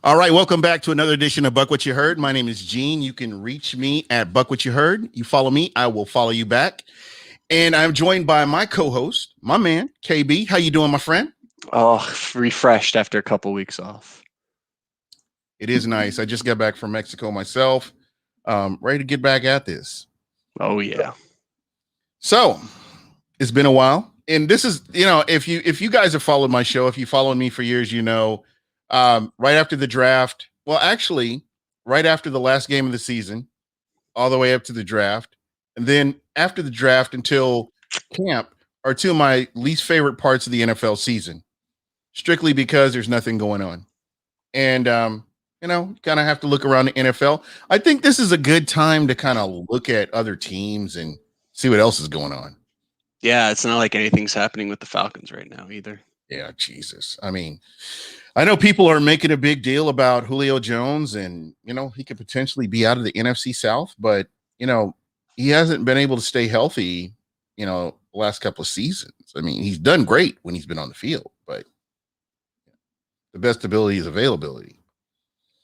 All right, welcome back to another edition of Buck What You Heard. My name is Gene. You can reach me at Buck What You Heard. You follow me, I will follow you back. And I'm joined by my co-host, my man, KB. How you doing, my friend? Oh, refreshed after a couple weeks off. It is nice. I just got back from Mexico myself. Ready to get back at this. Oh yeah. So it's been a while. And this is, if you guys have followed my show, if you followed me for years, right after the draft, well, actually, right after the last game of the season, all the way up to the draft, and then after the draft until camp are two of my least favorite parts of the NFL season, strictly because there's nothing going on. And, kind of have to look around the NFL. I think this is a good time to kind of look at other teams and see what else is going on. Yeah, it's not like anything's happening with the Falcons right now either. Yeah, Jesus. I mean, I know people are making a big deal about Julio Jones and, he could potentially be out of the NFC South, but, he hasn't been able to stay healthy, the last couple of seasons. I mean, he's done great when he's been on the field, but the best ability is availability.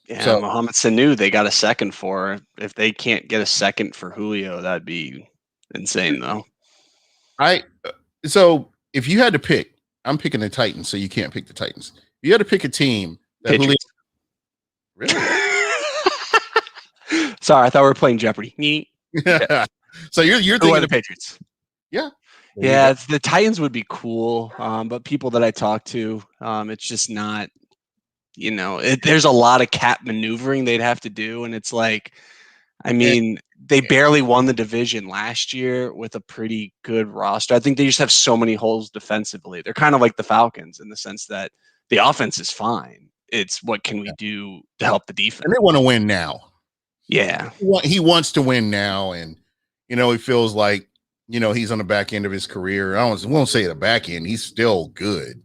Yeah, so, Mohamed Sanu, they got a second for. If they can't get a second for Julio, that'd be insane, though. So if you had to pick, I'm picking the Titans, so you can't pick the Titans. If you had to pick a team that Julio, really? Sorry, I thought we were playing Jeopardy. So you're thinking the Patriots. Yeah. Yeah, the Titans would be cool, but people that I talk to, it's just not. There's a lot of cap maneuvering they'd have to do, and it's like, I mean, they barely won the division last year with a pretty good roster. I think they just have so many holes defensively. They're kind of like the Falcons in the sense that the offense is fine. It's what can we do to help the defense? And they want to win now. Yeah. He wants to win now, and, he feels like, he's on the back end of his career. I won't say the back end. He's still good.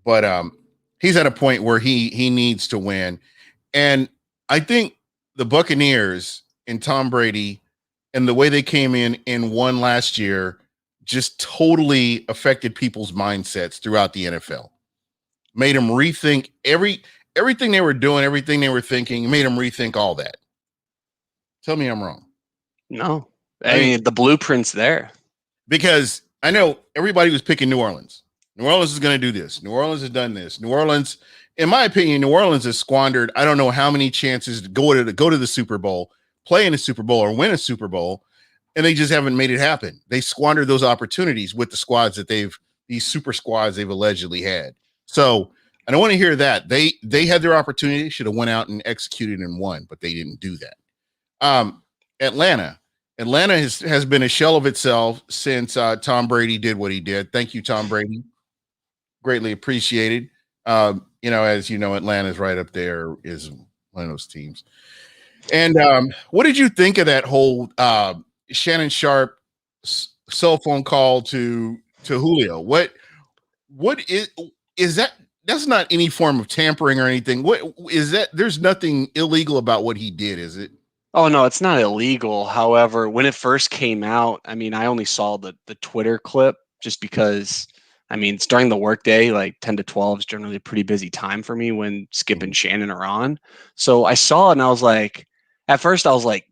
But he's at a point where he needs to win. And I think the Buccaneers and Tom Brady and the way they came in and won last year just totally affected people's mindsets throughout the NFL. Made them rethink everything they were doing, everything they were thinking, made them rethink all that. Tell me I'm wrong. No. I mean, the blueprint's there. Because I know everybody was picking New Orleans. New Orleans is going to do this. New Orleans has done this. New Orleans, in my opinion, New Orleans has squandered, I don't know how many chances to go to the Super Bowl, play in a Super Bowl or win a Super Bowl, and they just haven't made it happen. They squandered those opportunities with the squads that these super squads they've allegedly had. So I don't want to hear that. They had their opportunity, should have went out and executed and won, but they didn't do that. Atlanta has been a shell of itself since Tom Brady did what he did. Thank you, Tom Brady. Greatly appreciated. As you know, Atlanta's right up there, is one of those teams. And what did you think of that whole Shannon Sharp cell phone call to Julio? What is that? That's not any form of tampering or anything. What is that? There's nothing illegal about what he did, is it? Oh, no, it's not illegal. However, when it first came out, I mean, I only saw the Twitter clip just because, I mean, it's during the workday, like 10 to 12 is generally a pretty busy time for me when Skip and Shannon are on. So I saw it and I was like, at first I was like,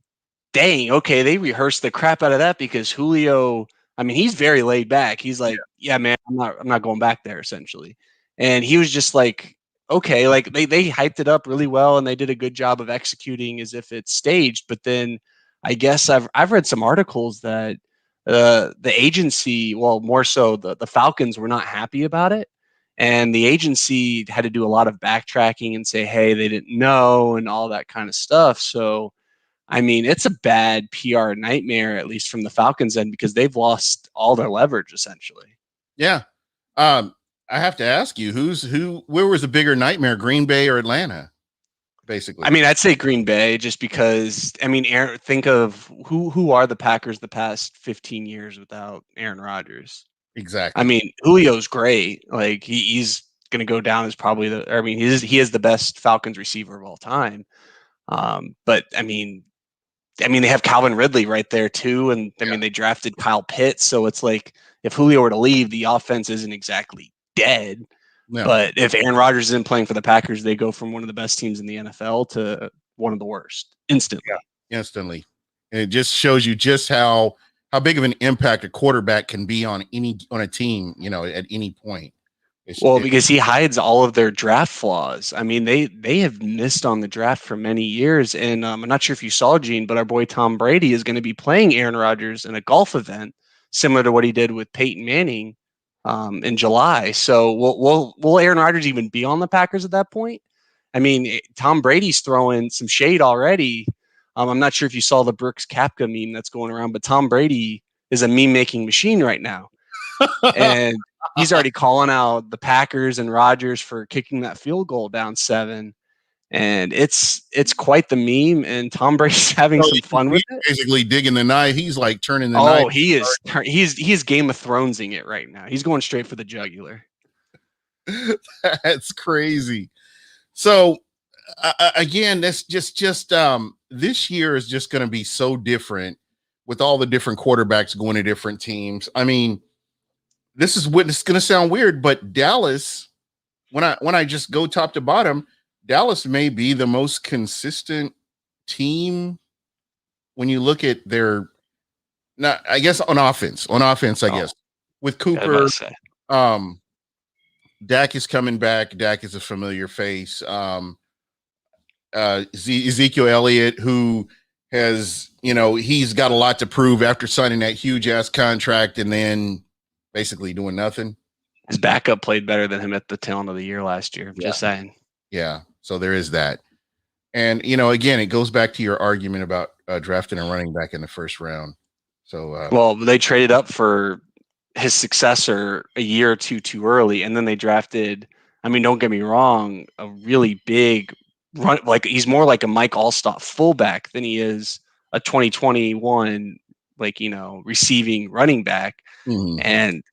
dang, okay, they rehearsed the crap out of that because Julio, I mean, he's very laid back. He's like, yeah, man, I'm not going back there essentially. And he was just like, okay, like they hyped it up really well and they did a good job of executing as if it's staged. But then I guess I've read some articles that the agency, well, more so the Falcons were not happy about it. And the agency had to do a lot of backtracking and say, hey, they didn't know and all that kind of stuff. So, I mean, it's a bad PR nightmare, at least from the Falcons end, because they've lost all their leverage essentially. Yeah. I have to ask you, where was the bigger nightmare, Green Bay or Atlanta? Basically, I mean, I'd say Green Bay just because, I mean, think of who are the Packers the past 15 years without Aaron Rodgers. Exactly. I mean, Julio's great. Like he's going to go down as probably he is the best Falcons receiver of all time. But I mean, they have Calvin Ridley right there too. And I mean, they drafted Kyle Pitts. So it's like, if Julio were to leave, the offense isn't exactly dead. No. But if Aaron Rodgers isn't playing for the Packers, they go from one of the best teams in the NFL to one of the worst instantly. Yeah, instantly. And it just shows you just how big of an impact a quarterback can be on a team, at any point. Because he hides all of their draft flaws. I mean, they have missed on the draft for many years, and I'm not sure if you saw, Gene, but our boy Tom Brady is going to be playing Aaron Rodgers in a golf event, similar to what he did with Peyton Manning in July. So, will Aaron Rodgers even be on the Packers at that point? I mean, Tom Brady's throwing some shade already. I'm not sure if you saw the Brooks Koepka meme that's going around, but Tom Brady is a meme making machine right now, and he's already calling out the Packers and Rodgers for kicking that field goal down 7. And it's quite the meme. And Tom Brady's having some fun with it. Basically digging the knife. He's like turning the knife. Oh, he's Game of Thronesing it right now. He's going straight for the jugular. That's crazy. So again, that's just this year is just going to be so different with all the different quarterbacks going to different teams. I mean, this is going to sound weird, but Dallas, when I just go top to bottom, Dallas may be the most consistent team when you look at their, not, I guess on offense, I guess with Cooper, Dak is coming back. Dak is a familiar face. Ezekiel Elliott, who has, he's got a lot to prove after signing that huge ass contract and then basically doing nothing. His backup played better than him at the tail end of the year last year. Just saying. Yeah. So there is that. And, again, it goes back to your argument about drafting a running back in the first round. So, they traded up for his successor a year or two too early. And then they drafted, I mean, don't get me wrong, a really big run. Like, he's more like a Mike Allstott fullback than he is a 2021, receiving running back. Mm-hmm. And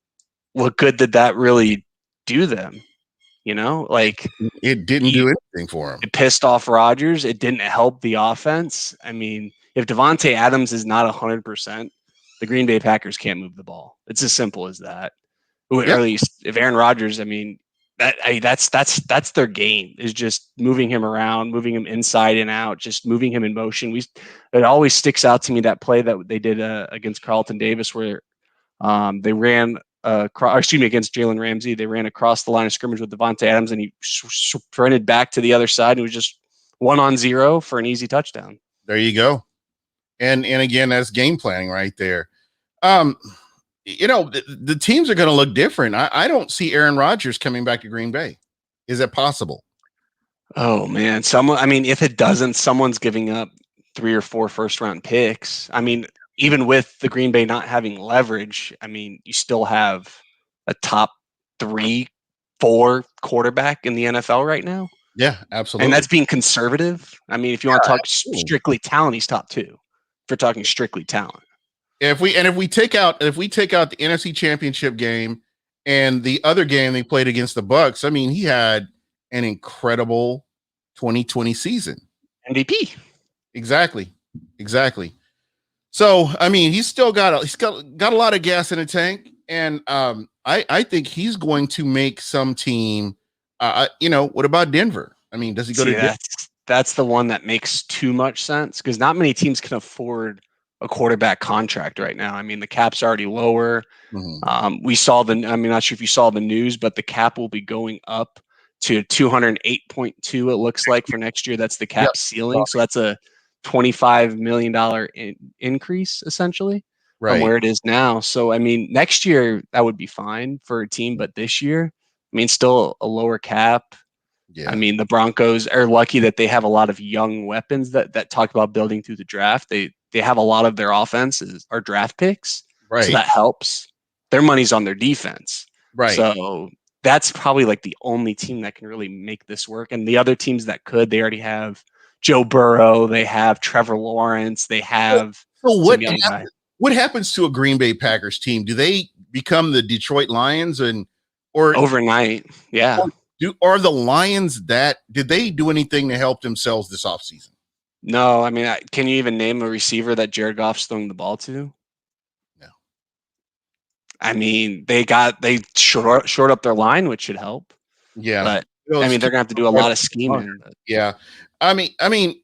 what good did that really do them? It didn't do anything for him. It pissed off Rodgers. It didn't help the offense. I mean, if Devontae Adams is not 100%, the Green Bay Packers can't move the ball. It's as simple as that. Or at least if Aaron Rodgers, I mean, that's their game, is just moving him around, moving him inside and out, just moving him in motion. It always sticks out to me, that play that they did against Carlton Davis, where they ran against Jalen Ramsey. They ran across the line of scrimmage with Devontae Adams, and he sprinted back to the other side, and it was just 1-on-0 for an easy touchdown. There you go. And again, that's game planning right there. The teams are going to look different. I don't see Aaron Rodgers coming back to Green Bay. Is it possible? Oh man, if it doesn't, someone's giving up 3 or 4 first-round picks. I mean, even with the Green Bay not having leverage, I mean, you still have a top 3, 4 quarterback in the NFL right now. Yeah, absolutely. And that's being conservative. I mean, if you want to talk strictly talent, he's top 2. If we're talking strictly talent. If we take out the NFC Championship game and the other game they played against the Bucks, I mean, he had an incredible 2020 season. MVP. Exactly. So, I mean, he's got a lot of gas in the tank, and I think he's going to make some team. What about Denver? I mean, does he go to Denver? That's the one that makes too much sense, because not many teams can afford a quarterback contract right now. I mean, the cap's already lower. Mm-hmm. I'm not sure if you saw the news, but the cap will be going up to 208.2. It looks like for next year. That's the cap ceiling. So that's a $25 million increase essentially from where it is now. So, I mean, next year that would be fine for a team, but this year, I mean, still a lower cap. Yeah. I mean, the Broncos are lucky that they have a lot of young weapons that talk about building through the draft. They have a lot of their offenses are draft picks. Right. So that helps. Their money's on their defense. Right. So that's probably like the only team that can really make this work. And the other teams that could, they already have Joe Burrow, they have Trevor Lawrence, they have. So what happens to a Green Bay Packers team? Do they become the Detroit Lions or overnight? Yeah. Are the Lions did they do anything to help themselves this offseason? No, I mean, can you even name a receiver that Jared Goff's throwing the ball to? No. I mean, they short up their line, which should help. Yeah. But You know, I it's mean, they're too- gonna have to do a lot of scheming. But Yeah. I mean,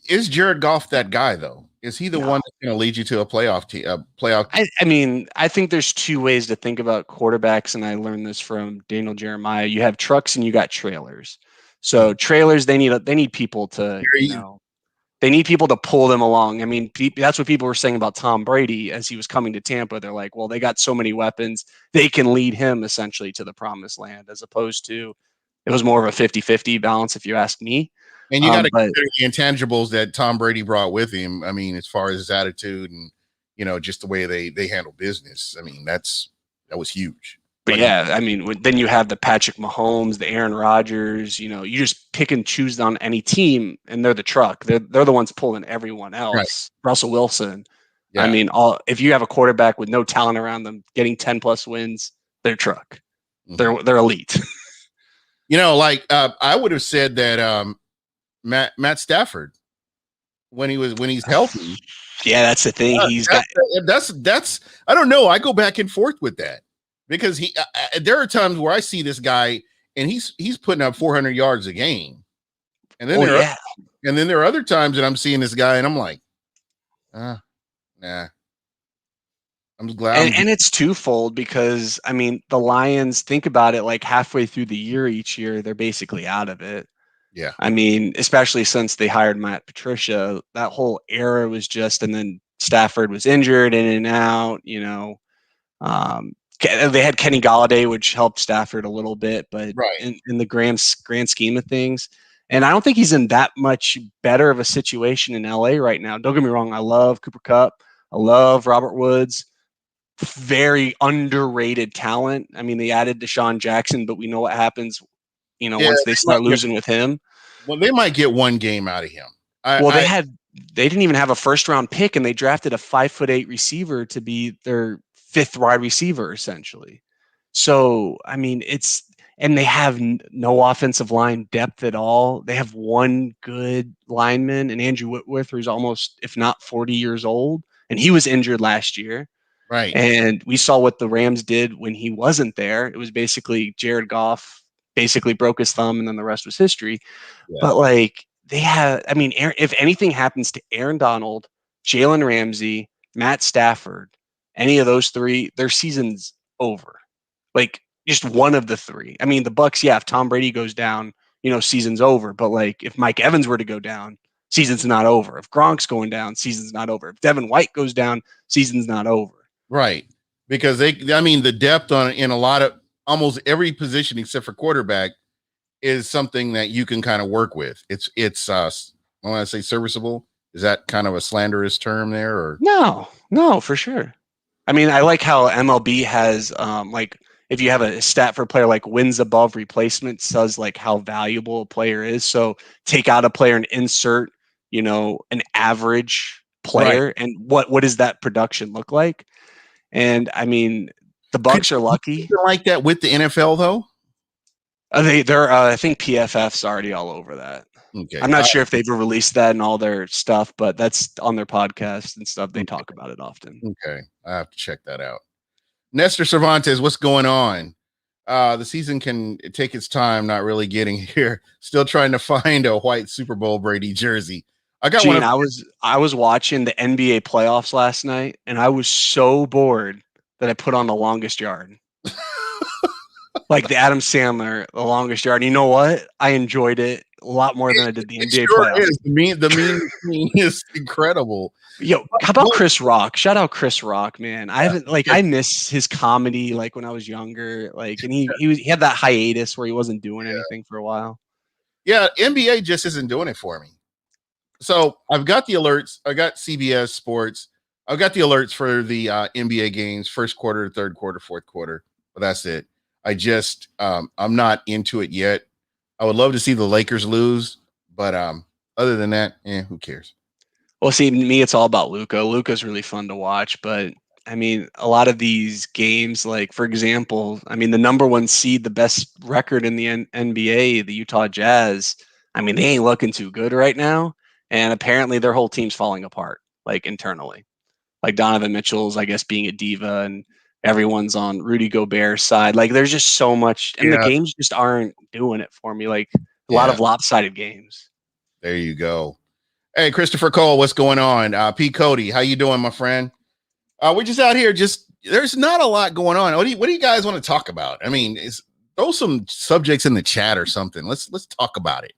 is Jared Goff that guy though? Is he the no. one that's going to lead you to a playoff team? Playoff. I mean, I think there's two ways to think about quarterbacks, and I learned this from Daniel Jeremiah. You have trucks and you got trailers. So trailers, they need people to, they need people to pull them along. I mean, that's what people were saying about Tom Brady as he was coming to Tampa. They're like, well, they got so many weapons, they can lead him essentially to the promised land, as opposed to it was more of a 50-50 balance, if you ask me. And you got to But consider the intangibles that Tom Brady brought with him. I mean, as far as his attitude and just the way they handle business. I mean, that was huge. But yeah, I mean, then you have the Patrick Mahomes, the Aaron Rodgers. You just pick and choose on any team, and they're the truck. They're the ones pulling everyone else. Right. Russell Wilson. Yeah. I mean, if you have a quarterback with no talent around them, getting 10+ wins, they're truck. Mm-hmm. They're elite. I would have said that Matt Stafford when he's healthy. Yeah, that's the thing. That's I don't know. I go back and forth with that because there are times where I see this guy and he's putting up 400 yards a game, and then there are other times that I'm seeing this guy and I'm like, nah. I'm glad. And it's twofold because I mean the Lions, think about it, like halfway through the year each year they're basically out of it. Yeah. I mean, especially since they hired Matt Patricia, that whole era was just, and then Stafford was injured in and out, they had Kenny Golladay, which helped Stafford a little bit, but in the grand scheme of things, and I don't think he's in that much better of a situation in LA right now. Don't get me wrong. I love Cooper Kupp. I love Robert Woods. Very underrated talent. I mean, they added Deshaun Jackson, but we know what happens, once they start losing with him. Well, they might get one game out of him. They didn't even have a first-round pick, and they drafted a 5'8" receiver to be their fifth wide receiver, essentially. So, I mean, and they have no offensive line depth at all. They have one good lineman, and Andrew Whitworth, who's almost, if not 40 years old, and he was injured last year. Right. And we saw what the Rams did when he wasn't there. It was basically Jared Goff basically broke his thumb, and then the rest was history. Yeah. But if anything happens to Aaron Donald, Jalen Ramsey, Matt Stafford, any of those three, their season's over. Like just one of the three. I mean, the Bucs, if Tom Brady goes down, season's over. But like if Mike Evans were to go down, season's not over. If Gronk's going down, season's not over. If Devin White goes down, season's not over. Right. Because the depth in a lot of almost every position except for quarterback is something that you can kind of work with. It's I want to say serviceable. Is that kind of a slanderous term there, or no, for sure. I mean, I like how MLB has if you have a stat for a player like wins above replacement, says like how valuable a player is. So take out a player and insert, an average player, right. And what does that production look like? And I mean, the Bucs are lucky. Like that with the NFL though. They're I think PFF's already all over that. Okay. I'm not sure if they've released that in all their stuff, but that's on their podcast and stuff. They talk about it often. Okay. I have to check that out. Nestor Cervantes, what's going on? The season can take its time, not really getting here. Still trying to find a white Super Bowl Brady jersey. I got one. I was watching the NBA playoffs last night, and I was so bored that I put on The Longest Yard. Like the Adam Sandler, The Longest Yard. You know what? I enjoyed it a lot more than I did the NBA playoffs. Is. The meme is incredible. Yo, how about Chris Rock? Shout out Chris Rock, man. I miss his comedy like when I was younger. Like, and he had that hiatus where he wasn't doing anything for a while. Yeah, NBA just isn't doing it for me. So I've got the alerts. I got CBS Sports. I've got the alerts for the NBA games, first quarter, third quarter, fourth quarter. But that's it. I just I'm not into it yet. I would love to see the Lakers lose, but other than that, who cares? Well, see, me, it's all about Luka. Luka's really fun to watch, but I mean, a lot of these games, like for example, I mean, the number one seed, the best record in the NBA, the Utah Jazz. I mean, they ain't looking too good right now, and apparently their whole team's falling apart, like internally. Like Donovan Mitchell's, I guess, being a diva, and everyone's on Rudy Gobert's side. Like there's just so much, and the Yeah. games just aren't doing it for me. Like a lot Yeah. of lopsided games. There you go. Hey, Christopher Cole, what's going on? P. Cody, how you doing, my friend? We're just out here. Just there's not a lot going on. What do you guys want to talk about? I mean, throw some subjects in the chat or something. Let's talk about it.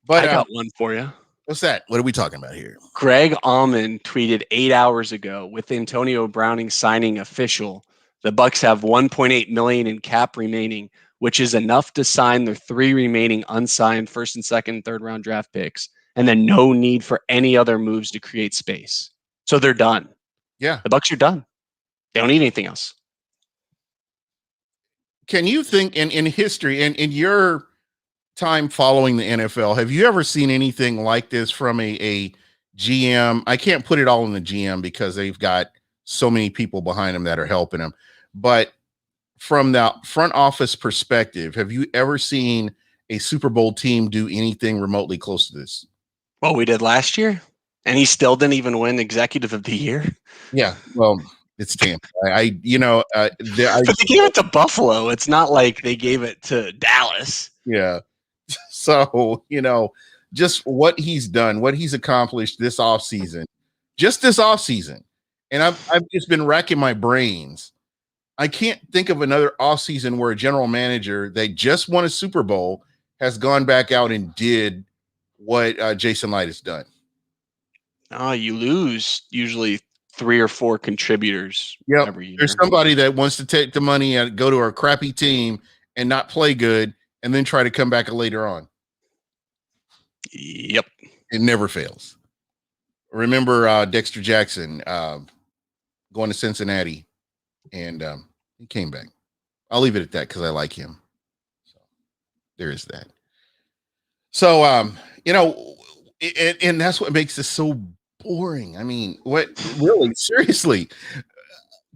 But I got one for you. what's that? What are we talking about here? Greg Allman tweeted 8 hours ago, with Antonio Browning signing official, the Bucks have 1.8 million in cap remaining, which is enough to sign their 3 remaining unsigned first and second, third round draft picks, and then no need for any other moves to create space. So they're done. Yeah. The Bucks are done. They don't need anything else. Can you think in history and in your time following the NFL, have you ever seen anything like this from a GM? I can't put it all in the GM because they've got so many people behind them that are helping them. But from the front office perspective, have you ever seen a Super Bowl team do anything remotely close to this? Well, we did last year, and he still didn't even win Executive of the Year. Yeah, well, it's Tampa. I but they gave it to Buffalo. It's not like they gave it to Dallas. Yeah. So, just what he's done, what he's accomplished this offseason, and I've just been racking my brains. I can't think of another offseason where a general manager that just won a Super Bowl has gone back out and did what Jason Light has done. You lose usually 3 or 4 contributors every year. There's somebody that wants to take the money and go to a crappy team and not play good and then try to come back later on. Yep. It never fails. Remember Dexter Jackson going to Cincinnati, and he came back. I'll leave it at that because I like him. So there is that. So, and that's what makes this so boring. I mean, what really, seriously,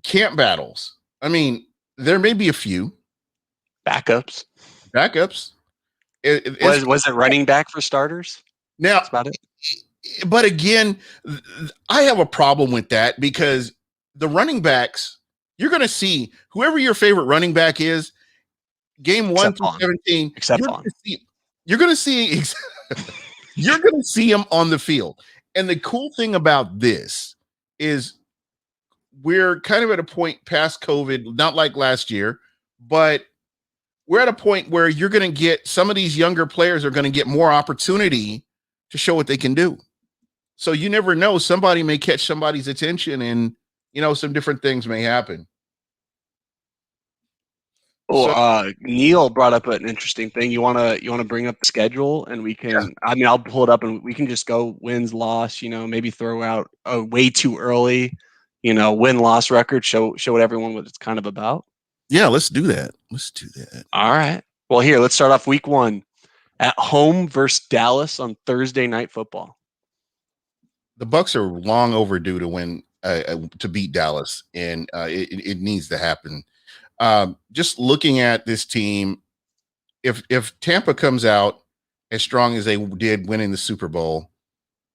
camp battles. I mean, there may be a few backups. Was it running back for starters? Now, that's about it. But again, I have a problem with that because the running backs, you're going to see whoever your favorite running back is, game 1 through 17. You're going to see you're going to see him on the field. And the cool thing about this is we're kind of at a point past COVID, not like last year, but we're at a point where you're going to get some of these younger players are going to get more opportunity to show what they can do. So you never know, somebody may catch somebody's attention and, some different things may happen. Well, Neil brought up an interesting thing. You want to bring up the schedule and we can, I'll pull it up and we can just go wins, loss, maybe throw out a way too early, win-loss record, show what everyone what it's kind of about. Yeah, let's do that. All right. Well, here, let's start off week 1 at home versus Dallas on Thursday Night Football. The Bucks are long overdue to win, to beat Dallas, and it needs to happen. Just looking at this team, if Tampa comes out as strong as they did winning the Super Bowl,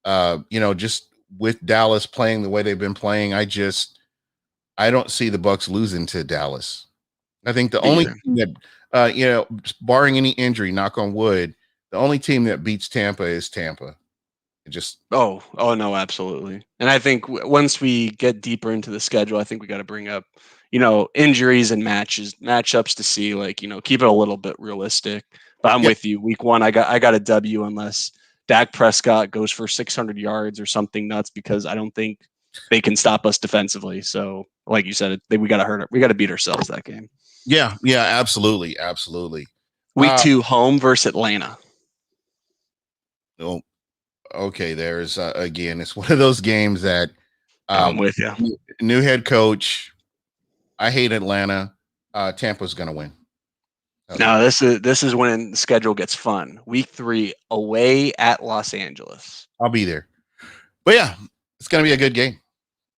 just with Dallas playing the way they've been playing, I don't see the Bucks losing to Dallas. I think the only thing that, barring any injury, knock on wood, the only team that beats Tampa is Tampa. Oh no, absolutely. And I think once we get deeper into the schedule, I think we got to bring up, injuries and matchups to see, keep it a little bit realistic. But I'm with you. Week 1, I got a W unless Dak Prescott goes for 600 yards or something nuts, because I don't think they can stop us defensively. So, like you said, we got to beat ourselves that game. Yeah, absolutely. Week 2, home versus Atlanta. Oh, okay. There's again, it's one of those games that I'm with you. New head coach. I hate Atlanta. Tampa's gonna win. No, this is when the schedule gets fun. Week 3, away at Los Angeles. I'll be there. But yeah, it's gonna be a good game.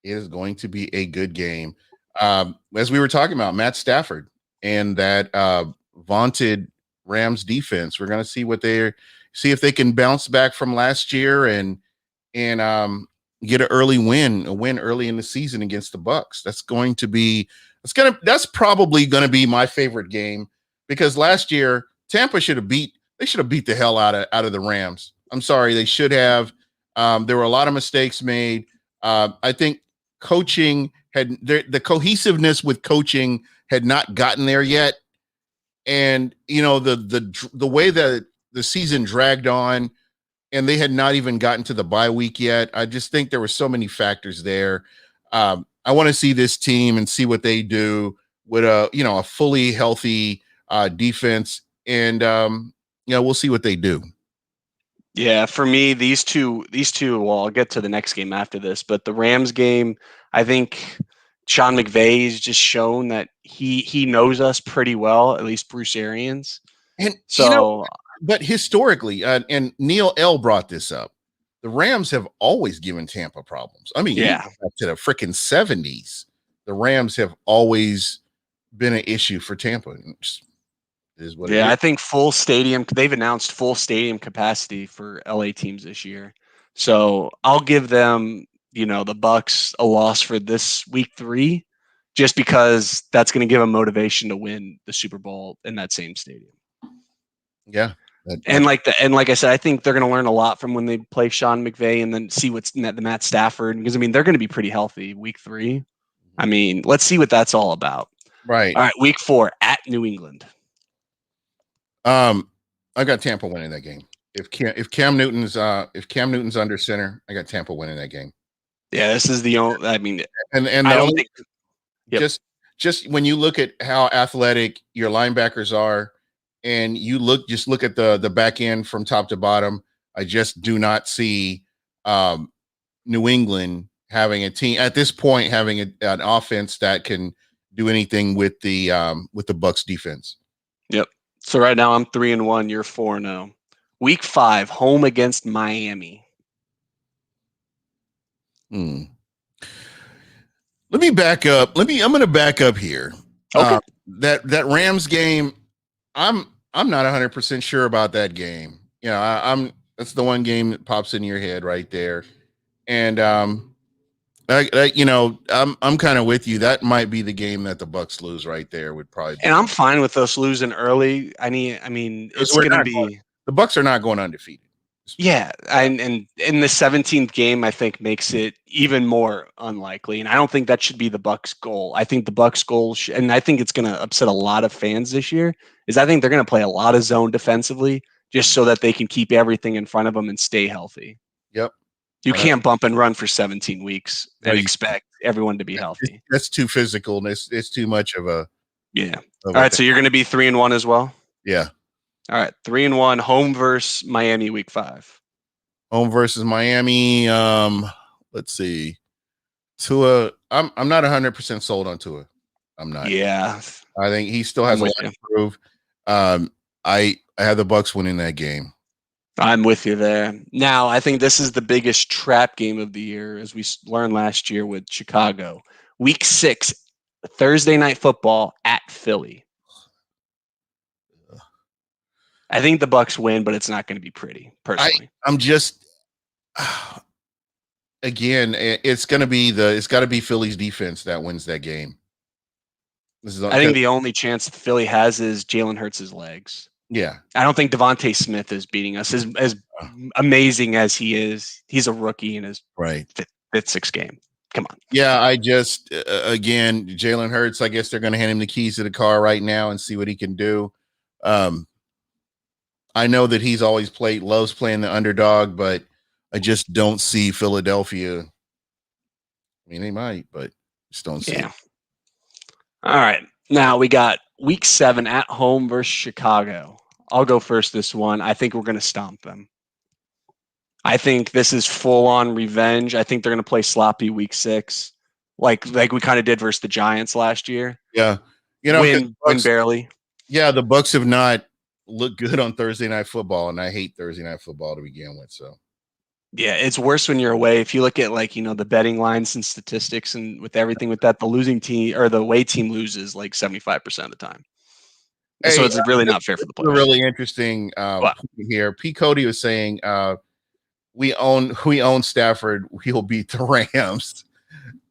It is going to be a good game. As we were talking about, Matt Stafford and that vaunted Rams defense. We're gonna see if they can bounce back from last year and get an early win, a win early in the season against the Bucks. That's probably going to be my favorite game, because last year Tampa should have beat the hell out of the Rams. I'm sorry, they should have. There were a lot of mistakes made. I think coaching the cohesiveness with coaching had not gotten there yet, and the way that the season dragged on, and they had not even gotten to the bye week yet. I just think there were so many factors there. I want to see this team and see what they do with a fully healthy defense, and we'll see what they do. Yeah, for me, these two. Well, I'll get to the next game after this, but the Rams game, I think Sean McVay's just shown that he knows us pretty well, at least Bruce Arians. And so, but historically, and Neil L. brought this up, the Rams have always given Tampa problems. I mean, yeah, up to the freaking 70s, the Rams have always been an issue for Tampa. I think they've announced full stadium capacity for LA teams this year. So I'll give them, the Bucks a loss for this week 3, just because that's going to give them motivation to win the Super Bowl in that same stadium. Yeah. And like I said, I think they're going to learn a lot from when they play Sean McVay, and then see what's the Matt Stafford, because they're going to be pretty healthy week 3. Let's see what that's all about. Right. All right, week 4 at New England. I got Tampa winning that game. If Cam Newton's under center, I got Tampa winning that game. Yeah, this is the only. And I don't think. Yep. Just when you look at how athletic your linebackers are, and you look at the back end from top to bottom, I just do not see New England having a team at this point, having an offense that can do anything with the Bucks defense. Yep. So right now I'm 3-1. You're 4-0. Week 5, home against Miami. Let me back up. I'm going to back up here. Okay. That Rams game, I'm not 100% sure about that game. That's the one game that pops in your head right there, and I'm kind of with you. That might be the game that the Bucks lose right there. Would probably be. And I'm fine with us losing early. It's going to be. The Bucks are not going undefeated. Yeah, and in the 17th game, I think makes it even more unlikely. And I don't think that should be the Bucks' goal. I think the Bucks' goal, and I think it's going to upset a lot of fans this year, is I think they're going to play a lot of zone defensively, just so that they can keep everything in front of them and stay healthy. Yep. You can't bump and run for 17 weeks and expect everyone to be healthy. That's too physical, and it's too much of a. Yeah. All right, so you're going to be 3-1 as well? Yeah. All right, 3-1, home versus Miami week 5. Home versus Miami. Let's see. Tua, I'm not 100% sold on Tua. I'm not. Yeah. I think he still has a lot to prove. I have the Bucks winning that game. I'm with you there. Now, I think this is the biggest trap game of the year, as we learned last year with Chicago. Week 6, Thursday night football at Philly. I think the Bucks win, but it's not going to be pretty, personally. I'm just again, it's got to be Philly's defense that wins that game. I think the only chance Philly has is Jalen Hurts' legs. Yeah. I don't think Devontae Smith is beating us. As amazing as he is, he's a rookie in his fifth, sixth game. Come on. Yeah, I just again, Jalen Hurts, I guess they're going to hand him the keys to the car right now and see what he can do. I know that he's always loves playing the underdog, but I just don't see Philadelphia. I mean, they might, but just don't see it. All right. Now we got week 7 at home versus Chicago. I'll go first this one. I think we're going to stomp them. I think this is full-on revenge. I think they're going to play sloppy week 6, like we kind of did versus the Giants last year. Yeah. Win barely. Yeah, the Bucks have not looked good on Thursday Night Football, and I hate Thursday Night Football to begin with. So, yeah, it's worse when you're away. If you look at the betting lines and statistics, and with everything with that, the losing team or the away team loses like 75% of the time. So it's really not fair for the players. A really interesting here. P. Cody was saying we own Stafford. We'll beat the Rams.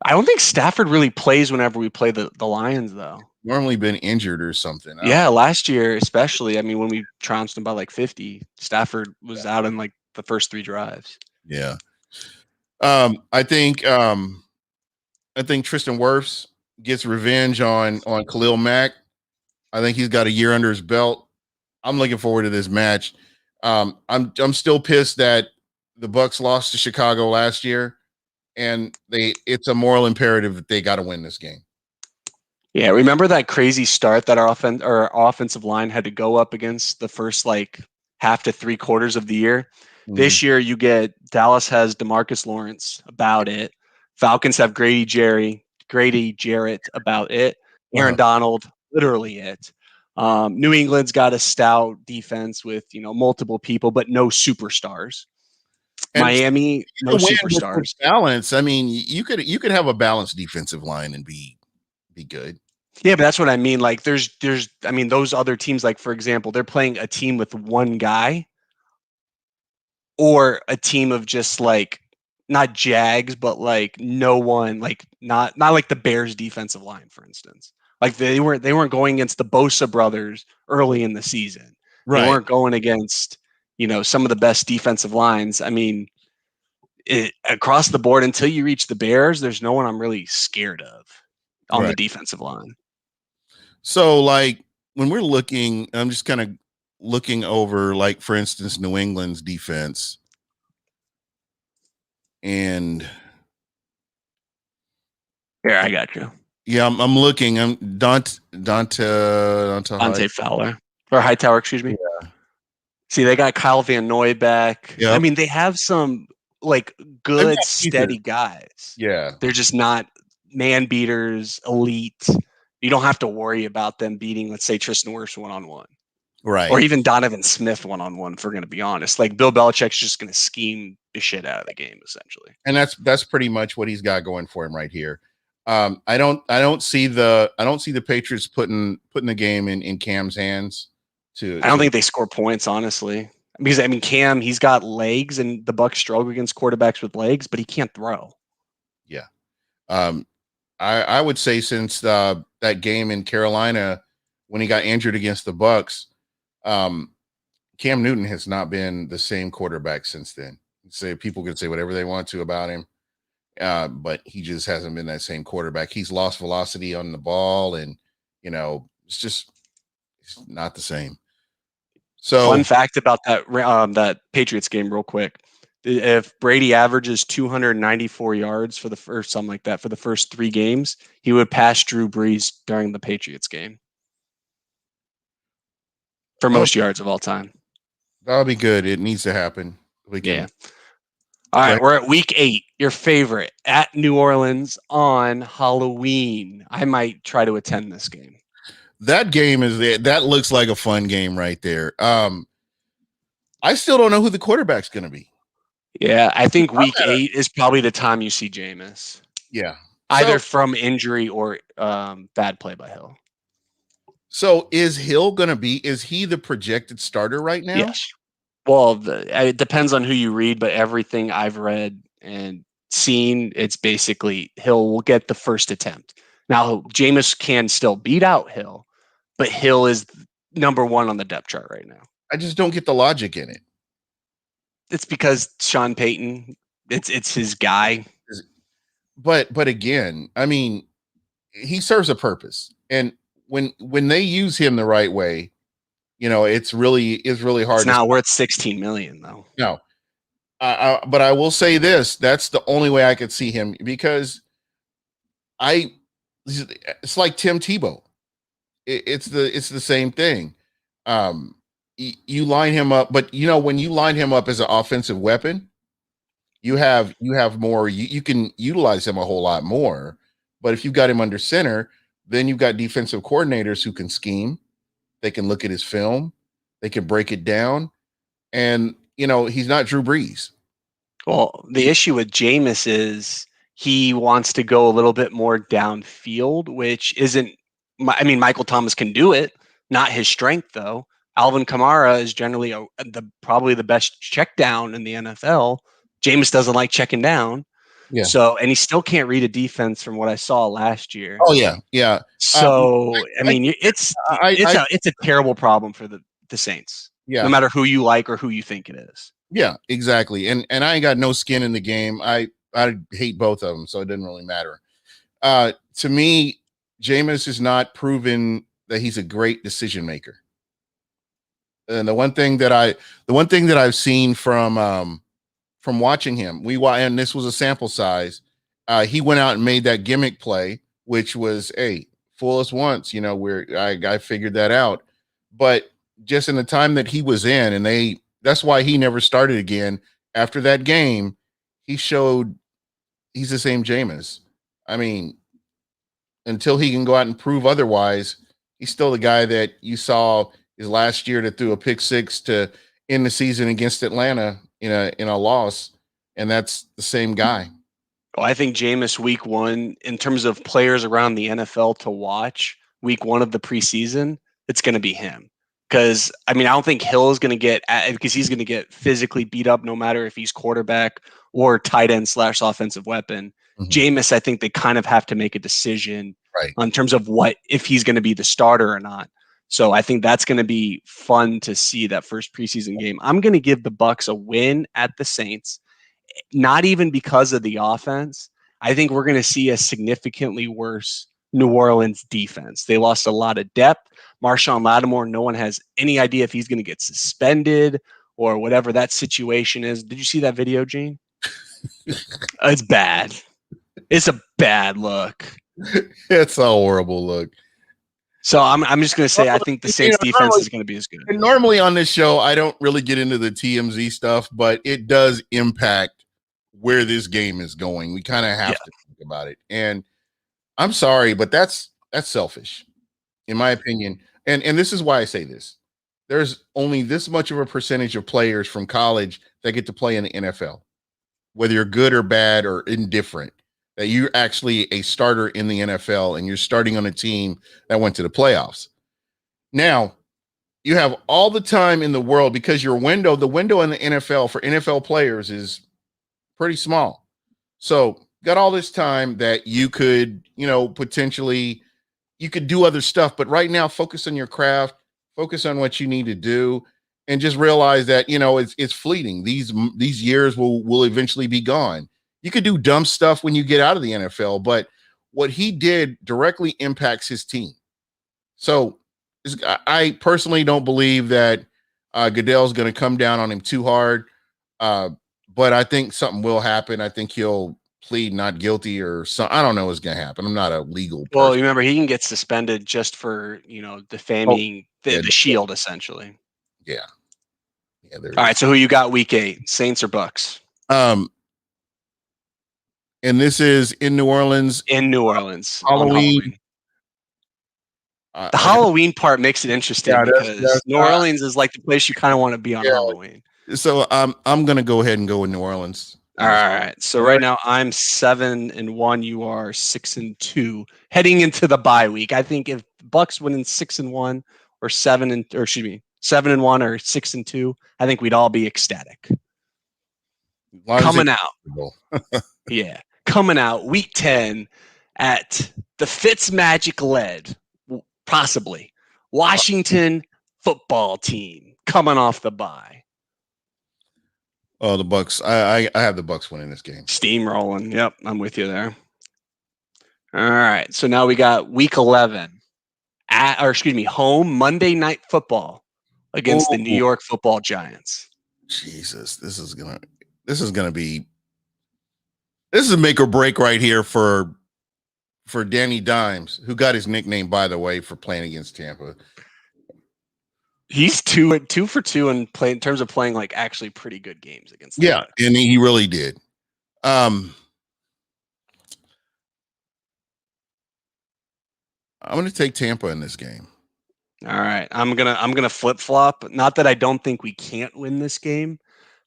I don't think Stafford really plays whenever we play the Lions, though. Normally been injured or something. Yeah, last year especially. I mean, when we trounced them by like 50, Stafford was out in like the first 3 drives. Yeah. I think Tristan Wirfs gets revenge on Khalil Mack. I think he's got a year under his belt. I'm looking forward to this match. I'm still pissed that the Bucks lost to Chicago last year, and it's a moral imperative that they got to win this game. Yeah, remember that crazy start that our offensive line had to go up against the first like half to 3/4 of the year. This year, you get Dallas has DeMarcus Lawrence, about it. Falcons have Grady Jarrett, about it. Aaron Donald, literally it. New England's got a stout defense with multiple people, but no superstars. And Miami, no superstars. Balance. I mean, you could have a balanced defensive line and be good. Yeah, but that's what I mean. Like, there's, I mean, those other teams, like for example, they're playing a team with one guy, or a team of just like not Jags, but like no one, like not like the Bears defensive line, for instance. Like they weren't going against the Bosa brothers early in the season. Right. They weren't going against some of the best defensive lines. I mean, across the board, until you reach the Bears, there's no one I'm really scared of on the defensive line. So, like, when we're looking, I'm just kind of looking over, like, for instance, New England's defense. And here, I got you. Yeah, I'm looking. I'm Dante Fowler or Hightower, excuse me. Yeah. See, they got Kyle Van Noy back. Yep. I mean, they have some like good, steady guys. Yeah, they're just not man beaters, elite. You don't have to worry about them beating, let's say, Tristan Wirfs 1-on-1. Right. Or even Donovan Smith 1-on-1, if we're going to be honest. Like, Bill Belichick's just going to scheme the shit out of the game, essentially. And that's pretty much what he's got going for him right here. I don't see the Patriots putting the game in Cam's hands. I don't think they score points, honestly. Because, I mean, Cam, he's got legs, and the Bucs struggle against quarterbacks with legs, but he can't throw. Yeah. I would say since that game in Carolina when he got injured against the Bucs, Cam Newton has not been the same quarterback since then. So people can say whatever they want to about him, but he just hasn't been that same quarterback. He's lost velocity on the ball, and it's not the same. So, fun fact about that Patriots game, real quick. If Brady averages 294 yards for the first, something like that, for the first 3 games, he would pass Drew Brees during the Patriots game for most yards of all time. That'll be good. It needs to happen. Yeah. All right, we're at week 8. Your favorite, at New Orleans on Halloween. I might try to attend this game. That game that looks like a fun game right there. I still don't know who the quarterback's going to be. Yeah, I think week 8 is probably the time you see Jameis. Yeah. Either from injury or bad play by Hill. So is Hill going to be, is he the projected starter right now? Yes. Well, it depends on who you read, but everything I've read and seen, it's basically Hill will get the first attempt. Now, Jameis can still beat out Hill, but Hill is number 1 on the depth chart right now. I just don't get the logic in it. It's because Sean Payton, it's his guy. But again, I mean, he serves a purpose. And when they use him the right way, it's really hard. It's not worth $16 million though. No. But I will say this, that's the only way I could see him, because it's like Tim Tebow. It's the same thing. You line him up, but when you line him up as an offensive weapon, you have more, you can utilize him a whole lot more. But if you've got him under center, then you've got defensive coordinators who can scheme. They can look at his film, they can break it down, and he's not Drew Brees. Well, the issue with Jameis is he wants to go a little bit more downfield, which isn't. I mean, Michael Thomas can do it, not his strength though. Alvin Kamara is generally probably the best check down in the NFL. Jameis doesn't like checking down. Yeah. So, and he still can't read a defense from what I saw last year. Oh yeah, yeah. So, I mean, it's I a terrible problem for the Saints. yeah, No matter who you like or who you think it is. yeah, exactly. And I ain't got no skin in the game. I hate both of them, so it didn't really matter. To me, Jameis is not proven that he's a great decision maker. And the one thing that I've seen from watching him, and this was a sample size. He went out and made that gimmick play, which was, hey, fool us once, where I figured that out. But just in the time that he was in, and that's why he never started again after that game. He showed he's the same Jameis. I mean, until he can go out and prove otherwise, he's still the guy that you saw his last year that threw a pick six to end the season against Atlanta in a loss, and that's the same guy. Well, I think Jameis week one, in terms of players around the NFL to watch week one of the preseason, it's going to be him. Because, I mean, I don't think Hill is going to because he's going to get physically beat up no matter if he's quarterback or tight end / offensive weapon. Mm-hmm. Jameis, I think they kind of have to make a decision in terms of if he's going to be the starter or not. So I think that's going to be fun to see that first preseason game. I'm going to give the Bucs a win at the Saints, not even because of the offense. I think we're going to see a significantly worse New Orleans defense. They lost a lot of depth. Marshawn Lattimore, no one has any idea if he's going to get suspended or whatever that situation is. Did you see that video, Gene? It's bad. It's a bad look. It's a horrible look. So I'm just going to say I think the Saints defense is going to be as good. And normally on this show, I don't really get into the TMZ stuff, but it does impact where this game is going. We kind of have to think about it. And I'm sorry, but that's selfish, in my opinion. And this is why I say this. There's only this much of a percentage of players from college that get to play in the NFL, whether you're good or bad or indifferent, that you're actually a starter in the NFL and you're starting on a team that went to the playoffs. Now, you have all the time in the world because the window in the NFL for NFL players is pretty small. So got all this time that you could, potentially you could do other stuff. But right now, focus on your craft, focus on what you need to do, and just realize that, it's fleeting. These years will eventually be gone. You could do dumb stuff when you get out of the NFL, but what he did directly impacts his team. So I personally don't believe that Goodell's going to come down on him too hard, but I think something will happen. I think he'll plead not guilty or something. I don't know what's going to happen. I'm not a legal person. Well, remember, he can get suspended just for, defaming the shield, essentially. Yeah. All right, so who you got week 8, Saints or Bucs? And this is in New Orleans. In New Orleans. Halloween. The Halloween part makes it interesting because New Orleans is like the place you kind of want to be on Halloween. So I'm going to go ahead and go with New Orleans. All right. So right now I'm 7-1. You are 6-2. Heading into the bye week, I think if Bucs win in 6-1 or 7-1 or 6-2, I think we'd all be ecstatic. Coming out. Yeah. Coming out week 10 at the Fitzmagic-led, possibly, Washington football team coming off the bye. Oh, the Bucs. I have the Bucs winning this game. Steamrolling. Yep, I'm with you there. All right. So now we got week 11 home Monday Night Football against the New York Football Giants. Jesus, this is a make or break right here for Danny Dimes, who got his nickname, by the way, for playing against Tampa. He's 2 for 2 in terms of playing like actually pretty good games against them. Yeah, and he really did. I'm going to take Tampa in this game. All right, I'm gonna flip flop. Not that I don't think we can't win this game.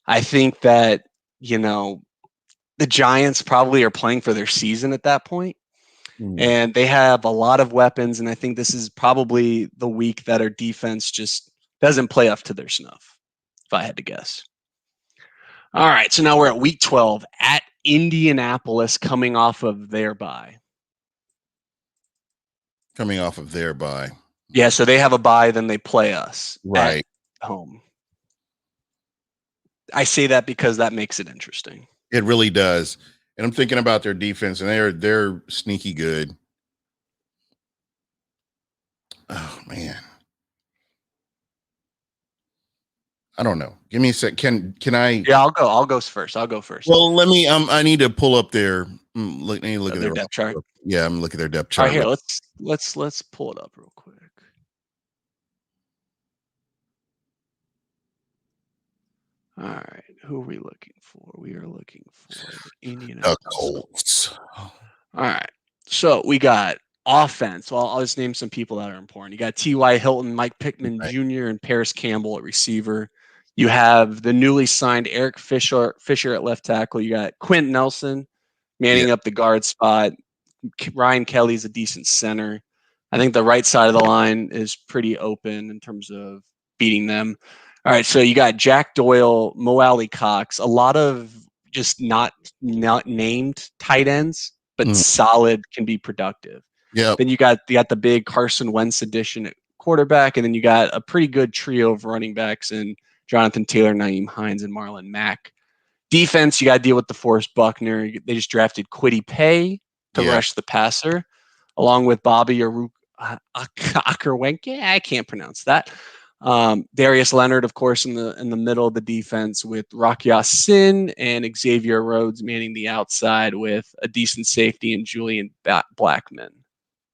I think that the Giants probably are playing for their season at that point. And they have a lot of weapons, and I think this is probably the week that our defense just Doesn't play up to their snuff, if I had to guess. All right, so now we're at week 12 at Indianapolis, coming off of their bye. Coming off of their bye. Yeah, so they have a bye, then they play us Right. at home. I say that because that makes it interesting. It really does. And I'm thinking about their defense, and they're sneaky good. Oh man. I don't know. Give me a sec. Can I? Yeah, I'll go first. Well, let me. I need to pull up their. Let me look at their depth chart. Yeah, I'm looking at their depth All chart. right, here, let's pull it up real quick. All right, who are we looking for? We are looking for Indianapolis. The Colts. All right, so we got offense. Well, I'll just name some people that are important. You got T.Y. Hilton, Mike Pittman Jr., and Paris Campbell at receiver. You have the newly signed Eric Fisher at left tackle. You got Quentin Nelson manning up the guard spot. Ryan Kelly's a decent center. I think the right side of the line is pretty open in terms of beating them. All right, so you got Jack Doyle, Mo Alley Cox, a lot of just not named tight ends, but solid, can be productive. Yeah. Then you got the big Carson Wentz addition at quarterback, and then you got a pretty good trio of running backs in Jonathan Taylor, Naeem Hines, and Marlon Mack. Defense, you got to deal with DeForest Buckner. They just drafted Kwity Paye to rush the passer, along with Bobby Okerwenke. I can't pronounce that. Darius Leonard, of course, in the middle of the defense with Rock Ya-Sin and Xavier Rhodes manning the outside with a decent safety and Julian Blackman.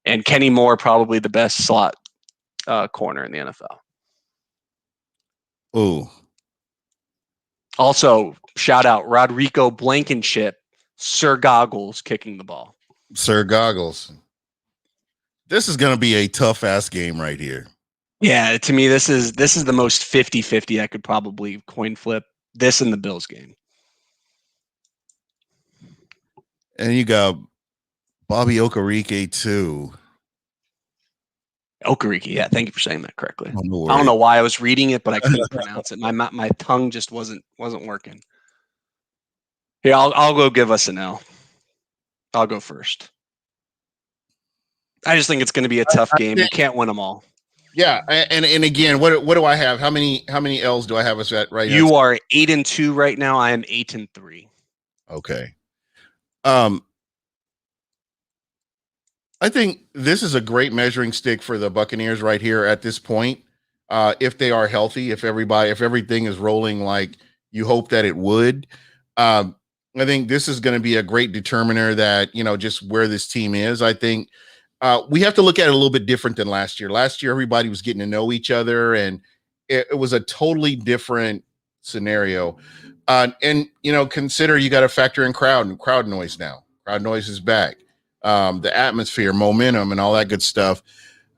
And Kenny Moore, probably the best slot corner in the NFL. Ooh. Also, shout out Rodrigo Blankenship, Sir Goggles kicking the ball. Sir Goggles. This is going to be a tough ass game right here. Yeah, to me, this is the most 50-50 I could probably coin flip. This and the Bills game. And you got Bobby Okereke too. Okereke, yeah. Thank you for saying that correctly. Oh, no I don't know why I was reading it, but I couldn't pronounce it. My tongue just wasn't working. Here, I'll go give us an L. I'll go first. I just think it's going to be a tough game. You can't win them all. Yeah, and again, what do I have? How many L's do I have us at right now? You are 8-2 right now. I am 8-3. Okay. I think this is a great measuring stick for the Buccaneers right here at this point. If they are healthy, if everything is rolling like you hope that it would, I think this is going to be a great determiner that, just where this team is. I think we have to look at it a little bit different than last year. Last year, everybody was getting to know each other, and it was a totally different scenario. And consider you got to factor in crowd noise now. Crowd noise is back. The atmosphere, momentum, and all that good stuff.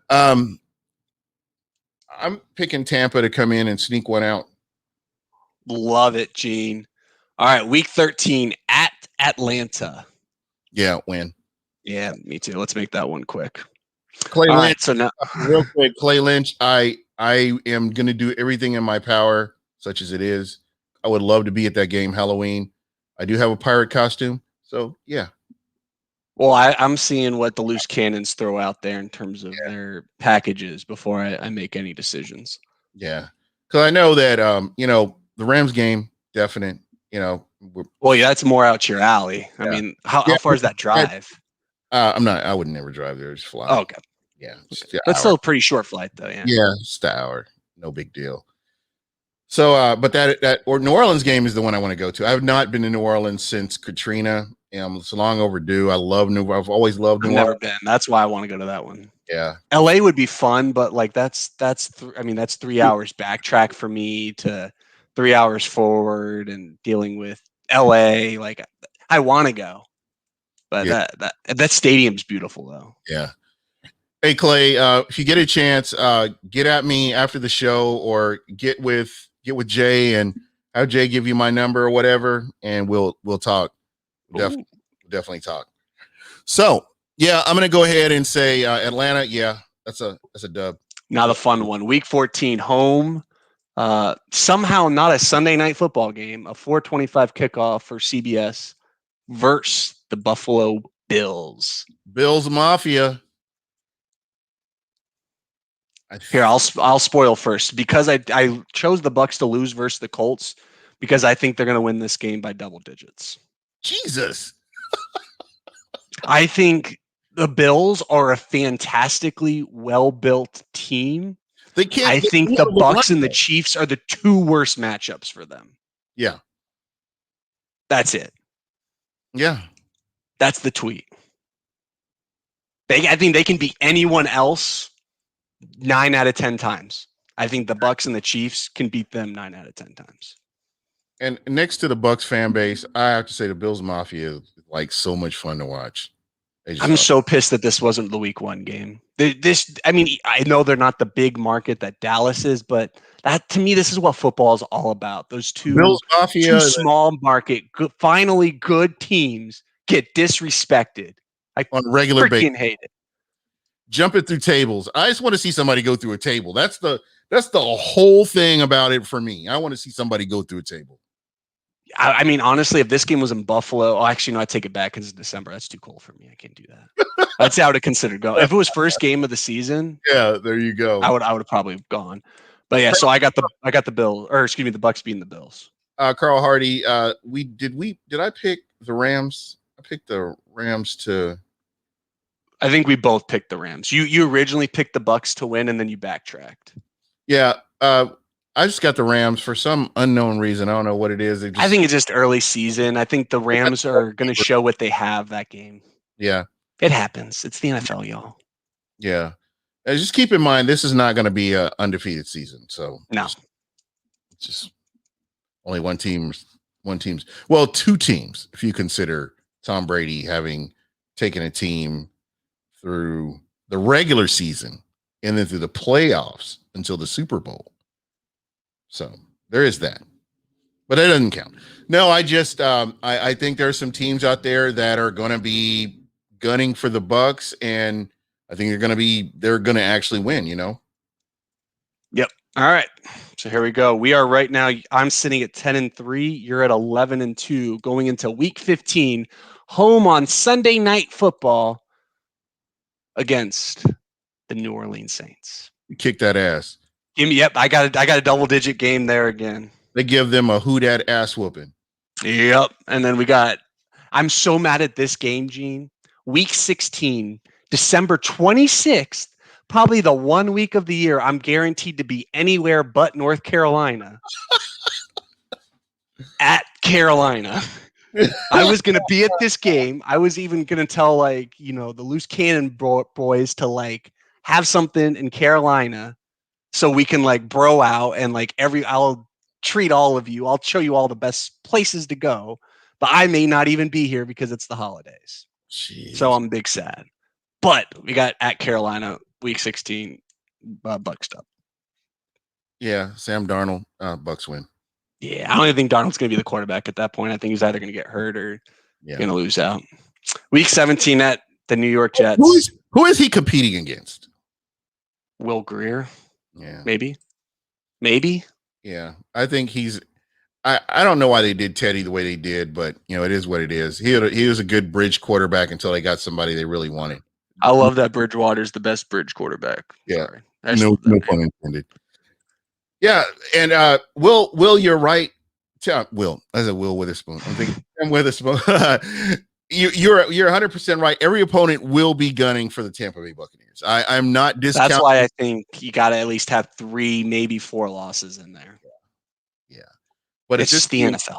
I'm picking Tampa to come in and sneak one out. Love it, Gene. All right, week 13 at Atlanta. Yeah, win. Yeah, me too. Let's make that one quick. Clay All Lynch. right, so now Real quick, Clay Lynch, I am going to do everything in my power, such as it is. I would love to be at that game Halloween. I do have a pirate costume, so yeah. Well, I'm seeing what the loose cannons throw out there in terms of their packages before I make any decisions. Yeah, because I know that the Rams game, definite. Well, yeah, that's more out your alley. I mean, how far is that drive? I would never drive there. Just fly. Oh, okay. Yeah, okay. That's still a pretty short flight, though. Yeah. Yeah, just an hour. No big deal. So, but that New Orleans game is the one I want to go to. I have not been to New Orleans since Katrina. It's long overdue. I've always loved New Orleans. Never been. That's why I want to go to that one. Yeah. LA would be fun, but like that's 3 hours backtrack for me to 3 hours forward and dealing with LA. Like I want to go, but that stadium's beautiful though. Yeah. Hey Clay, if you get a chance, get at me after the show or get with Jay and have Jay give you my number or whatever, and we'll talk. Definitely talk. So yeah, I'm gonna go ahead and say Atlanta. Yeah, that's a dub. Now the fun one, Week 14, home. Somehow not a Sunday night football game, a 4:25 kickoff for CBS versus the Buffalo Bills. Bills Mafia. Here, I'll spoil first because I chose the Bucs to lose versus the Colts because I think they're going to win this game by double digits. Jesus. I think the Bills are a fantastically well-built team. They can't. I think the Bucs and the Chiefs are the two worst matchups for them. Yeah. That's it. Yeah. That's the tweet. I think they can beat anyone else 9 out of 10 times. I think the Bucs and the Chiefs can beat them 9 out of 10 times. And next to the Bucs fan base, I have to say the Bills Mafia is like so much fun to watch. I'm so pissed that this wasn't the Week 1 game. I know they're not the big market that Dallas is, but that to me, this is what football is all about. Those two small market, finally good teams get disrespected. I on regular basis. Freaking hate it. Jumping through tables. I just want to see somebody go through a table. That's the whole thing about it for me. I want to see somebody go through a table. I mean, honestly, if this game was in Buffalo, I take it back because it's December. That's too cold for me. I can't do that. That's how I would have considered going. If it was first game of the season, yeah, there you go. I would have probably gone. But yeah, so I got the Bills, or excuse me, the Bucs beating the Bills. Carl Hardy, did I pick the Rams? I picked the Rams to. I think we both picked the Rams. You originally picked the Bucs to win, and then you backtracked. Yeah, I just got the Rams for some unknown reason. I don't know what it is. I think it's just early season. I think the Rams are going to show what they have that game. Yeah, it happens. It's the NFL, y'all. Yeah, just keep in mind this is not going to be an undefeated season. So no, it's just only one team's. Well, two teams if you consider Tom Brady having taken a team through the regular season and then through the playoffs until the Super Bowl. So there is that, but it doesn't count. No, I just I think there are some teams out there that are going to be gunning for the Bucs, and I think they're going to actually win. You know. Yep. All right. So here we go. We are right now. I'm sitting at 10-3. You're at 11-2, going into Week 15, home on Sunday Night Football against the New Orleans Saints. You kick that ass. Yep, I got a double-digit game there again. They give them a who dat ass whooping. Yep, and then I'm so mad at this game, Gene. Week 16, December 26th, probably the 1 week of the year I'm guaranteed to be anywhere but North Carolina. At Carolina. I was going to be at this game. I was even going to tell the loose cannon boys to have something in Carolina so we can bro out and I'll treat all of you. I'll show you all the best places to go, but I may not even be here because it's the holidays. Jeez. So I'm big sad. But we got at Carolina Week 16 Bucs up. Yeah, Sam Darnold, Bucs win. Yeah, I don't even think Darnold's going to be the quarterback at that point. I think he's either going to get hurt or going to lose out. Week 17 at the New York Jets. Who is he competing against? Will Greer. Yeah. Maybe. Yeah. I think I don't know why they did Teddy the way they did, but it is what it is. He was a good bridge quarterback until they got somebody they really wanted. I love that Bridgewater's the best bridge quarterback. Yeah. No pun intended. Yeah, and Will, you're right. Will, as a Will Witherspoon. I'm thinking Tim Witherspoon. You're 100% right. Every opponent will be gunning for the Tampa Bay Buccaneers. I'm not discounting. That's why I think you got to at least have 3, maybe 4 losses in there. Yeah, but it's just the NFL.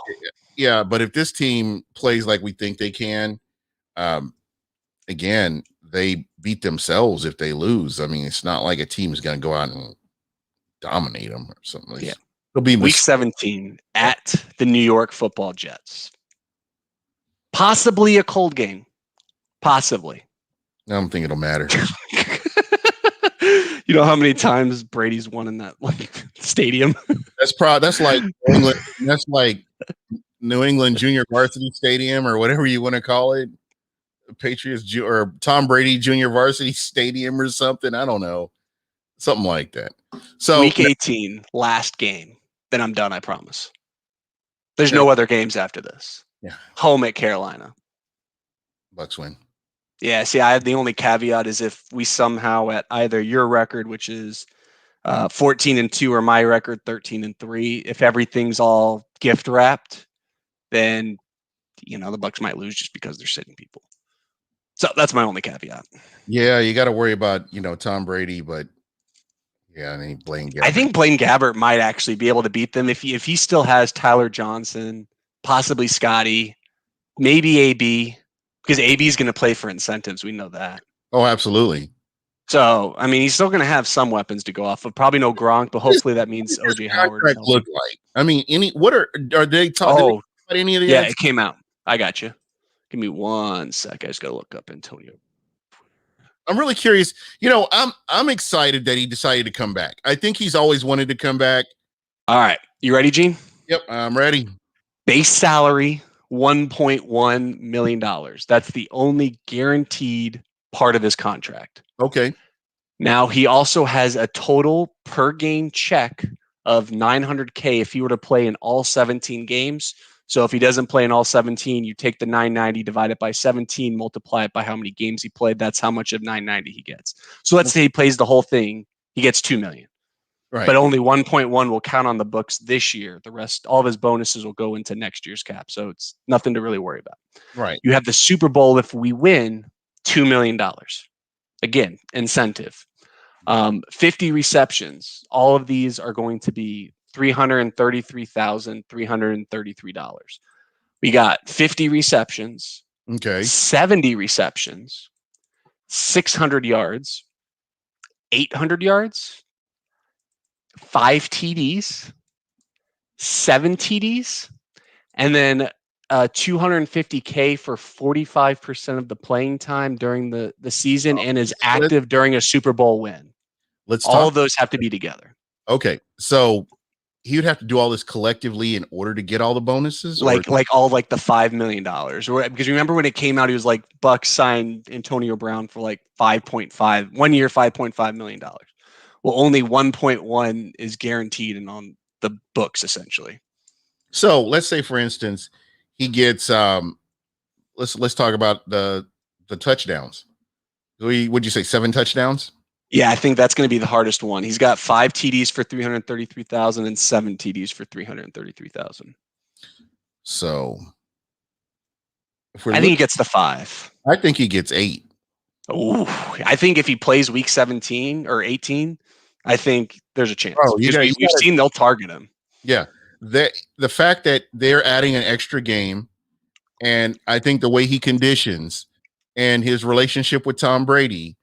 Yeah, but if this team plays like we think they can, again, they beat themselves if they lose. I mean, it's not like a team is going to go out and dominate them or something. Yeah. It'll be Week 17 at the New York Football Jets. Possibly a cold game. Possibly. I don't think it'll matter. You know how many times Brady's won in that stadium? That's like England. That's like New England Junior Varsity Stadium or whatever you want to call it. Patriots or Tom Brady Junior Varsity Stadium or something. I don't know. something like that. So Week 18, last game. Then I'm done, I promise. There's no other games after this. Yeah. Home at Carolina. Bucks win. Yeah, see, the only caveat is if we somehow at either your record, which is 14-2, or my record 13-3, if everything's all gift wrapped, then the Bucks might lose just because they're sitting people. So that's my only caveat. Yeah, you got to worry about Tom Brady, but yeah, I mean Blaine Gabbert. I think Blaine Gabbert might actually be able to beat them if he still has Tyler Johnson, possibly Scotty, maybe AB, because AB is going to play for incentives. We know that. Oh, absolutely. So, I mean, he's still going to have some weapons to go off of. Probably no Gronk, but hopefully that means OJ Howard. Look like. I mean, what are they talking about any of the? Yeah, it came out. I got you. Give me 1 sec. I just got to look up Antonio. I'm really curious. I'm excited that he decided to come back. I think he's always wanted to come back. All right, you ready, Gene? Yep, I'm ready. Base salary $1.1 million. That's the only guaranteed part of his contract. Okay. Now he also has a total per game check of $900K if he were to play in all 17 games. So if he doesn't play in all 17, you take the 990, divide it by 17, multiply it by how many games he played. That's how much of 990 he gets. So let's say he plays the whole thing, he gets $2 million. Right. But only 1.1 will count on the books this year. The rest, all of his bonuses will go into next year's cap. So it's nothing to really worry about. Right. You have the Super Bowl if we win, $2 million. Again, incentive. 50 receptions. All of these are going to be $333,333. We got 50 receptions. Okay. 70 receptions. 600 yards. 800 yards. 5 TDs. 7 TDs. And then 250K for 45% of the playing time during the season and is active during a Super Bowl win. All of those have to be together. Okay. So he would have to do all this collectively in order to get all the bonuses? Like all like the $5 million. Because remember when it came out, he was like, Bucks signed Antonio Brown for like 5.5, 1 year, $5.5 million. Well, only 1.1 is guaranteed and on the books, essentially. So let's say, for instance, he gets let's talk about the touchdowns. Would you say 7 touchdowns? Yeah, I think that's going to be the hardest one. He's got 5 TDs for 333,000 and 7 TDs for 333,000. So I think he gets the 5. I think he gets 8. Oh, I think if he plays week 17 or 18, I think there's a chance. Oh, because we've seen they'll target him. Yeah. The fact that they're adding an extra game, and I think the way he conditions and his relationship with Tom Brady,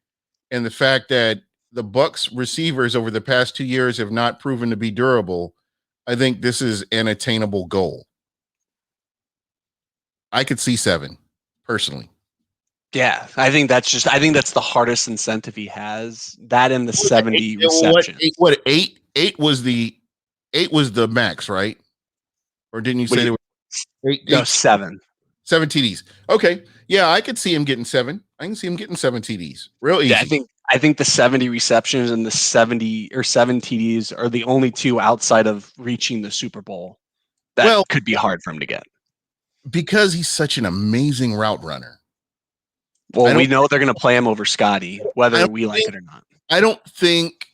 and the fact that the Bucks receivers over the past 2 years have not proven to be durable, I think this is an attainable goal. I could see 7 personally. Yeah, I think that's the hardest incentive he has. That and the 70 receptions. Eight was the max, right? Or didn't you say it was 8? No, 7. 7 TDs. Okay. Yeah, I could see him getting 7. I can see him getting 7 TDs. Real easy. Yeah, I think the 70 receptions and the 7 TDs are the only two outside of reaching the Super Bowl that could be hard for him to get. Because he's such an amazing route runner. Well, we know they're going to play him over Scotty, whether we like it or not. I don't think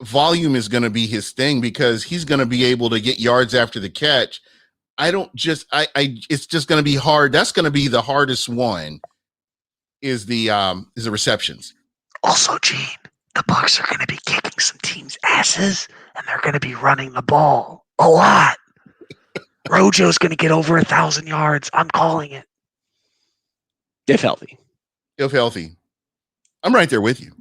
volume is going to be his thing because he's going to be able to get yards after the catch. It's just going to be hard. That's going to be the hardest one is the receptions. Also, Gene, the Bucks are going to be kicking some teams' asses and they're going to be running the ball a lot. Rojo's going to get over 1,000 yards. I'm calling it. If healthy. I'm right there with you.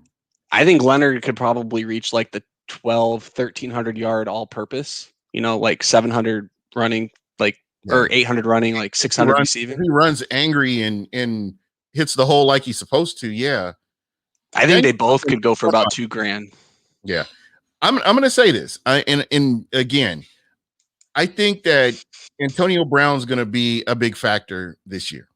I think Leonard could probably reach like the 1,300 yard all purpose, like 700 running, or 800 running, like 600 receiving. He runs angry and hits the hole like he's supposed to. Yeah. I think they both could go for about $2,000. Yeah. I'm going to say this. And again, I think that Antonio Brown's going to be a big factor this year.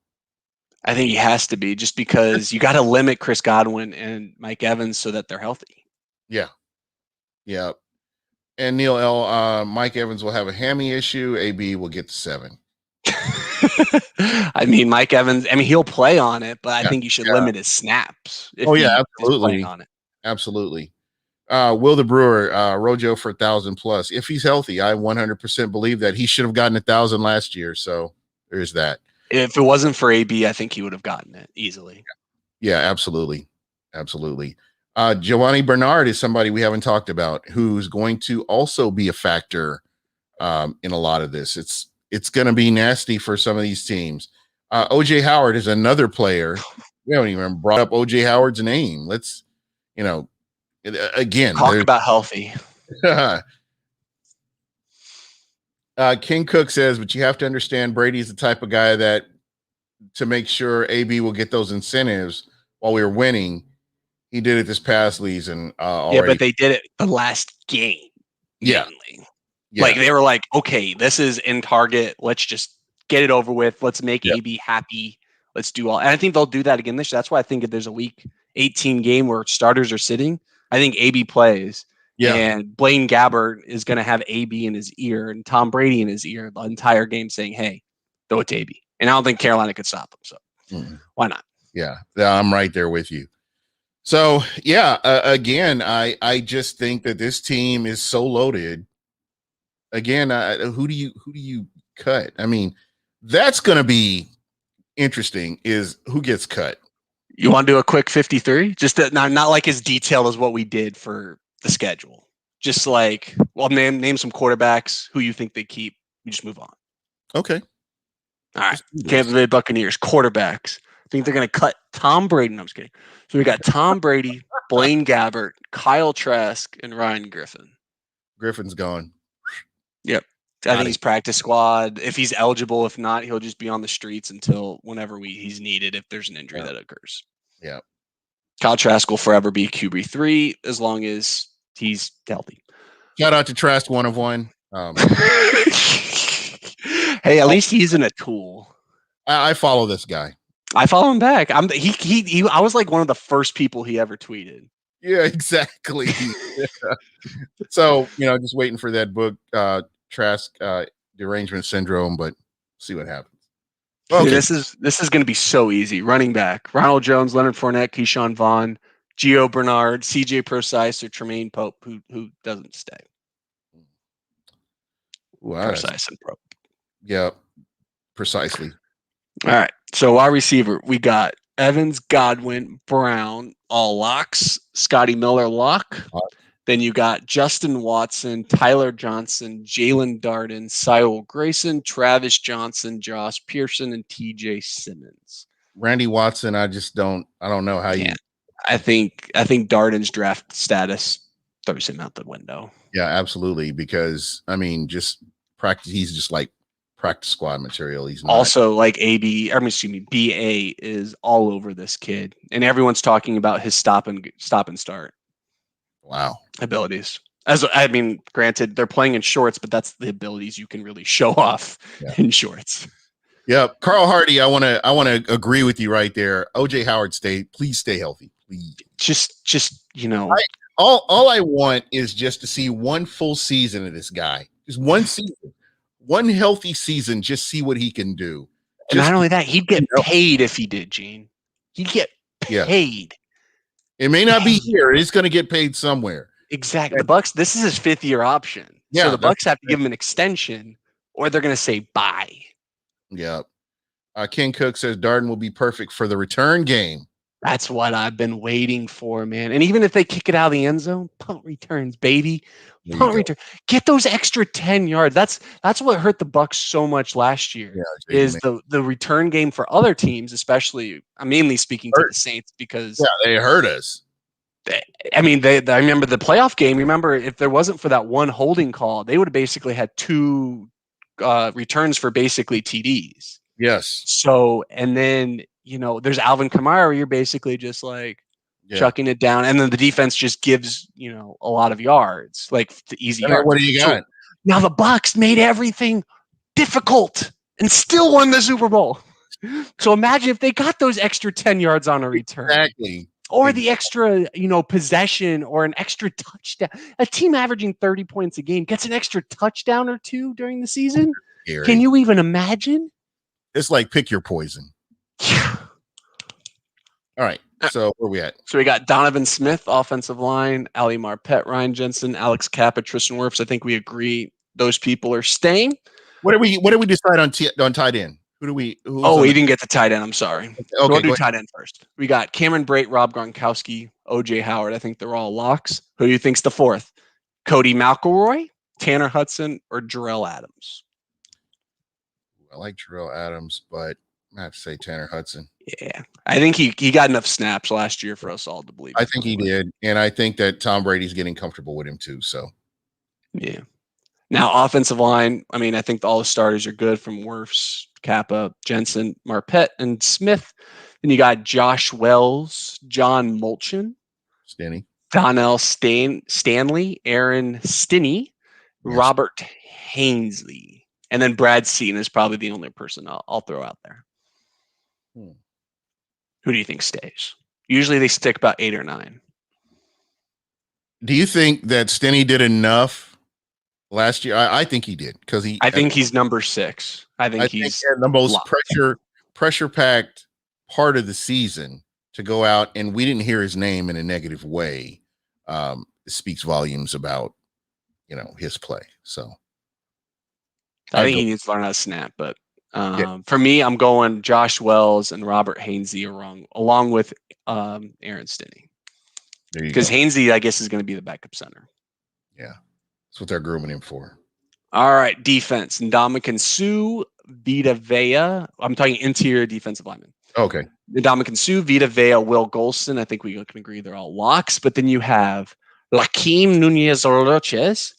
I think he has to be just because you got to limit Chris Godwin and Mike Evans so that they're healthy. Yeah. Yeah. And Neil L. Mike Evans will have a hammy issue. AB will get the 7. I mean, Mike Evans, I mean, he'll play on it, but I Yeah. think you should limit his snaps if Oh, he yeah, is playing absolutely. on it. Absolutely. Will the Brewer, Rojo for 1,000 plus. If he's healthy, I 100% believe that he should have gotten 1,000 last year. So there's that. If it wasn't for AB, I think he would have gotten it easily. Yeah, absolutely. Absolutely. Giovanni Bernard is somebody we haven't talked about who's going to also be a factor in a lot of this. It's going to be nasty for some of these teams. OJ Howard is another player. We haven't even brought up OJ Howard's name. Let's, again, Talk about healthy. King Cook says, but you have to understand Brady's the type of guy that to make sure AB will get those incentives while we were winning. He did it this past season already. Yeah, but they did it the last game. Yeah. Mainly. Yeah. Like they were like, okay, this is in target. Let's just get it over with. Let's make AB happy. Let's do all. And I think they'll do that again this year. That's why I think if there's a week 18 game where starters are sitting, I think AB plays. Yeah. And Blaine Gabbert is going to have AB in his ear and Tom Brady in his ear the entire game saying, hey, throw it to AB. And I don't think Carolina could stop him. So why not? Yeah. I'm right there with you. So, yeah, again, I just think that this team is so loaded. Again, who do you cut? I mean, that's going to be interesting is who gets cut. You want to do a quick 53? Just not like as detailed as what we did for the schedule. Just like, well, name some quarterbacks who you think they keep. You just move on. Okay. All right. Kansas City Buccaneers quarterbacks. I think they're going to cut Tom Brady. No, I'm just kidding. So we got Tom Brady, Blaine Gabbert, Kyle Trask, and Ryan Griffin. Griffin's gone. Yep. I think he's practice squad. If he's eligible, if not, he'll just be on the streets until whenever he's needed if there's an injury that occurs. Yeah. Kyle Trask will forever be QB3 as long as he's healthy. Shout out to Trask 1 of 1. Hey, at least he isn't a tool. I follow this guy. I follow him back. I was like one of the first people he ever tweeted. Yeah, exactly. So, just waiting for that book, Trask Derangement Syndrome, but see what happens. Okay. This is going to be so easy. Running back: Ronald Jones, Leonard Fournette, Keyshawn Vaughn, Gio Bernard, CJ Procise, or Tremaine Pope, who doesn't stay. Wow. Procise and Pope. Yeah, precisely. All right. So wide receiver, we got Evans, Godwin, Brown, all locks. Scotty Miller, lock. Then you got Justin Watson, Tyler Johnson, Jalen Darden, Cyril Grayson, Travis Johnson, Josh Pearson, and TJ Simmons. Randy Watson, I don't know how you. I think Darden's draft status throws him out the window. Yeah, absolutely. Because just practice. He's just like practice squad material. He's not. Also like BA is all over this kid, and everyone's talking about his stop and start. Wow. Abilities. Granted, they're playing in shorts, but that's the abilities you can really show off in shorts. Yeah, Carl Hardy, I want to agree with you right there. OJ Howard, please stay healthy, please. Just all I want is just to see one full season of this guy. Just one season, one healthy season. Just see what he can do. And not only that, he'd get paid if he did, Gene. He'd get paid. It may not be here. He's going to get paid somewhere. Exactly. The Bucks. This is his 5th year option. Yeah, so the Bucks have to give him an extension, or they're going to say bye. Yeah. King Cook says Darden will be perfect for the return game. That's what I've been waiting for, man. And even if they kick it out of the end zone, punt returns, baby. Punt return. Get those extra 10 yards. That's what hurt the Bucks so much last year. Yeah, is the return game for other teams, especially. I'm mainly speaking to the Saints because they hurt us. I remember the playoff game. Remember, if there wasn't for that one holding call, they would have basically had 2 returns for basically TDs. Yes. So, and then, there's Alvin Kamara. You're basically just like chucking it down. And then the defense just gives, a lot of yards, like the easy yards. What do you got? So, now the Bucks made everything difficult and still won the Super Bowl. So imagine if they got those extra 10 yards on a return. Exactly. or the extra, possession or an extra touchdown. A team averaging 30 points a game gets an extra touchdown or two during the season. Scary. Can you even imagine? It's like pick your poison. All right. So where we at? So we got Donovan Smith, offensive line, Ali Marpet, Ryan Jensen, Alex Kappa, Tristan Wirfs. I think we agree those people are staying. What do we decide on tight end? We didn't get the tight end. I'm sorry. Okay, so we'll do tight end first. We got Cameron Brate, Rob Gronkowski, OJ Howard. I think they're all locks. Who do you think's the fourth? Cody McElroy, Tanner Hudson, or Jarrell Adams? I like Jarrell Adams, but I have to say Tanner Hudson. Yeah, I think he got enough snaps last year for us all to believe. I think he did, and I think that Tom Brady's getting comfortable with him too. So, yeah. Now, offensive line, I mean, I think all the starters are good from Wirfs, Kappa, Jensen, Marpet, and Smith. Then you got Josh Wells, John Mulchin, Stenny, Donnell Stanley, Aaron Stinney, yes. Robert Hainsley. And then Brad Seaton is probably the only person I'll throw out there. Who do you think stays? Usually they stick about 8 or 9. Do you think that Stinney did enough last year? I think he did because I think he's number 6. I think he's the most pressure packed part of the season to go out, and we didn't hear his name in a negative way. It speaks volumes about his play. So I think he needs to learn how to snap, but for me, I'm going Josh Wells and Robert Hainsey along with Aaron Stinney. Because Hainsey, I guess, is going to be the backup center. Yeah. That's what they're grooming him for. All right. Defense. Ndamukong Suh, Vita Vea. I'm talking interior defensive lineman. Okay. Ndamukong Suh, Vita Vea, Will Golston. I think we can agree they're all locks. But then you have Lakeem Nunez-Roches,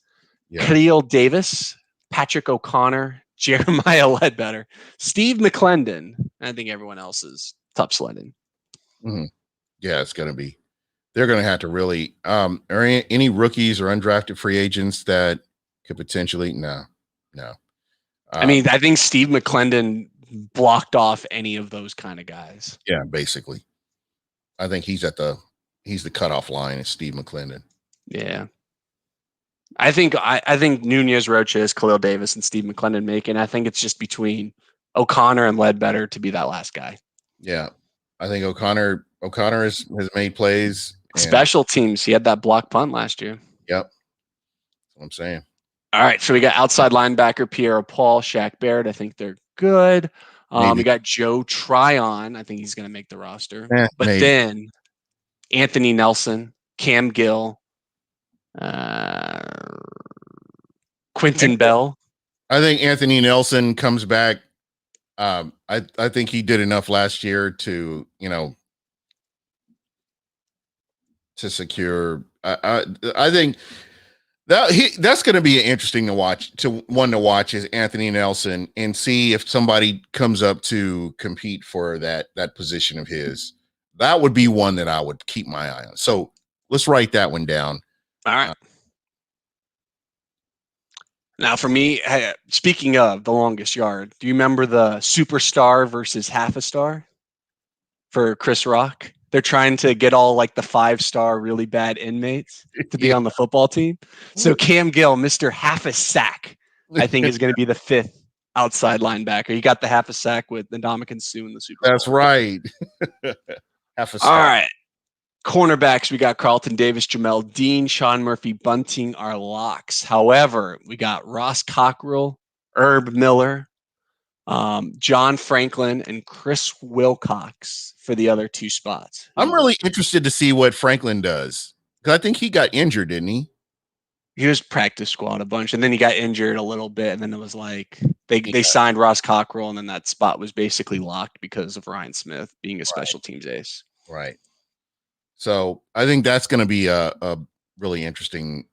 Khalil Davis, Patrick O'Connor, Jeremiah Ledbetter, Steve McClendon. I think everyone else is top sledding. Mm-hmm. Yeah, it's going to be. They're going to have to really. Are any rookies or undrafted free agents that could potentially? No. I mean, I think Steve McClendon blocked off any of those kind of guys. Yeah, basically. I think he's the cutoff line is Steve McClendon. Yeah. I think Nunez-Roches, Khalil Davis, and Steve McClendon make it. I think it's just between O'Connor and Ledbetter to be that last guy. Yeah. I think O'Connor has made plays. Special teams. He had that block punt last year. Yep. That's what I'm saying. All right. So we got outside linebacker Pierre Paul, Shaq Barrett. I think they're good. We got Joe Tryon. I think he's going to make the roster. But then Anthony Nelson, Cam Gill, Quentin Bell. I think Anthony Nelson comes back. I think he did enough last year to secure. I think that's going to be interesting to watch. One to watch is Anthony Nelson and see if somebody comes up to compete for that position of his. That would be one that I would keep my eye on. So let's write that one down. All right. Now, for me, speaking of the longest yard, do you remember the superstar versus half a star for Chris Rock? They're trying to get all like the 5-star really bad inmates to be on the football team. So Cam Gill, Mr. Half a Sack, I think is going to be the 5th outside linebacker. You got the half a sack with Ndamukong Suh in the Super Bowl. That's right. Half a sack. All right. Cornerbacks, we got Carlton Davis, Jamel Dean, Sean Murphy Bunting are locks. However, we got Ross Cockrell, Herb Miller, John Franklin, and Chris Wilcox for the other 2 spots. I'm really interested to see what Franklin does because I think he got injured, didn't he? He was practice squad a bunch, and then he got injured a little bit, and then it was like they signed Ross Cockrell, and then that spot was basically locked because of Ryan Smith being a special teams ace. Right. So I think that's going to be a really interesting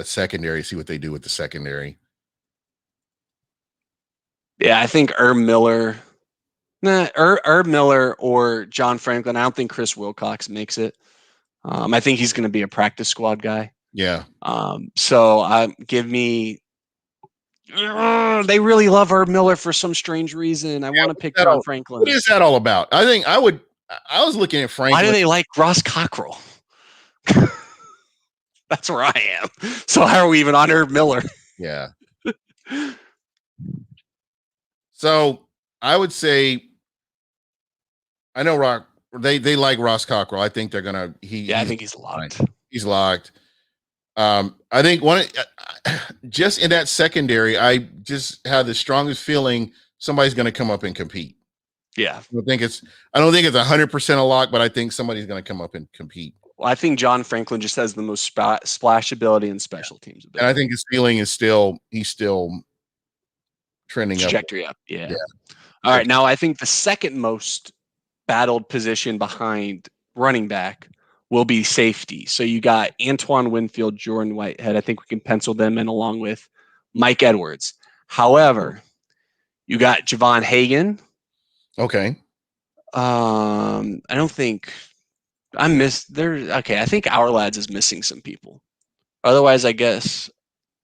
secondary. See what they do with the secondary. Yeah, I think Herb Miller or John Franklin. I don't think Chris Wilcox makes it. I think he's going to be a practice squad guy. Yeah. So give me. They really love Herb Miller for some strange reason. I want to pick John Franklin. What is that all about? I I was looking at Why Franklin. do they like Ross Cockrell? That's where I am. So how are we even on Herb Miller? Yeah. So I would say, I know they like Ross Cockrell. I think they're gonna. I think he's locked. He's locked. I think just in that secondary, I just have the strongest feeling somebody's going to come up and compete. Yeah, I don't think it's 100% a lock, but I think somebody's going to come up and compete. Well, I think John Franklin just has the most splash ability and special teams ability. And I think his ceiling is he's still trending trajectory up. Yeah. Yeah. All right. Now I think the second most battled position behind running back will be safety. So you got Antoine Winfield, Jordan Whitehead. I think we can pencil them in along with Mike Edwards. However, you got Javon Hagan. Okay. I don't think I missed there. Okay, I think Our Lads is missing some people. Otherwise, I guess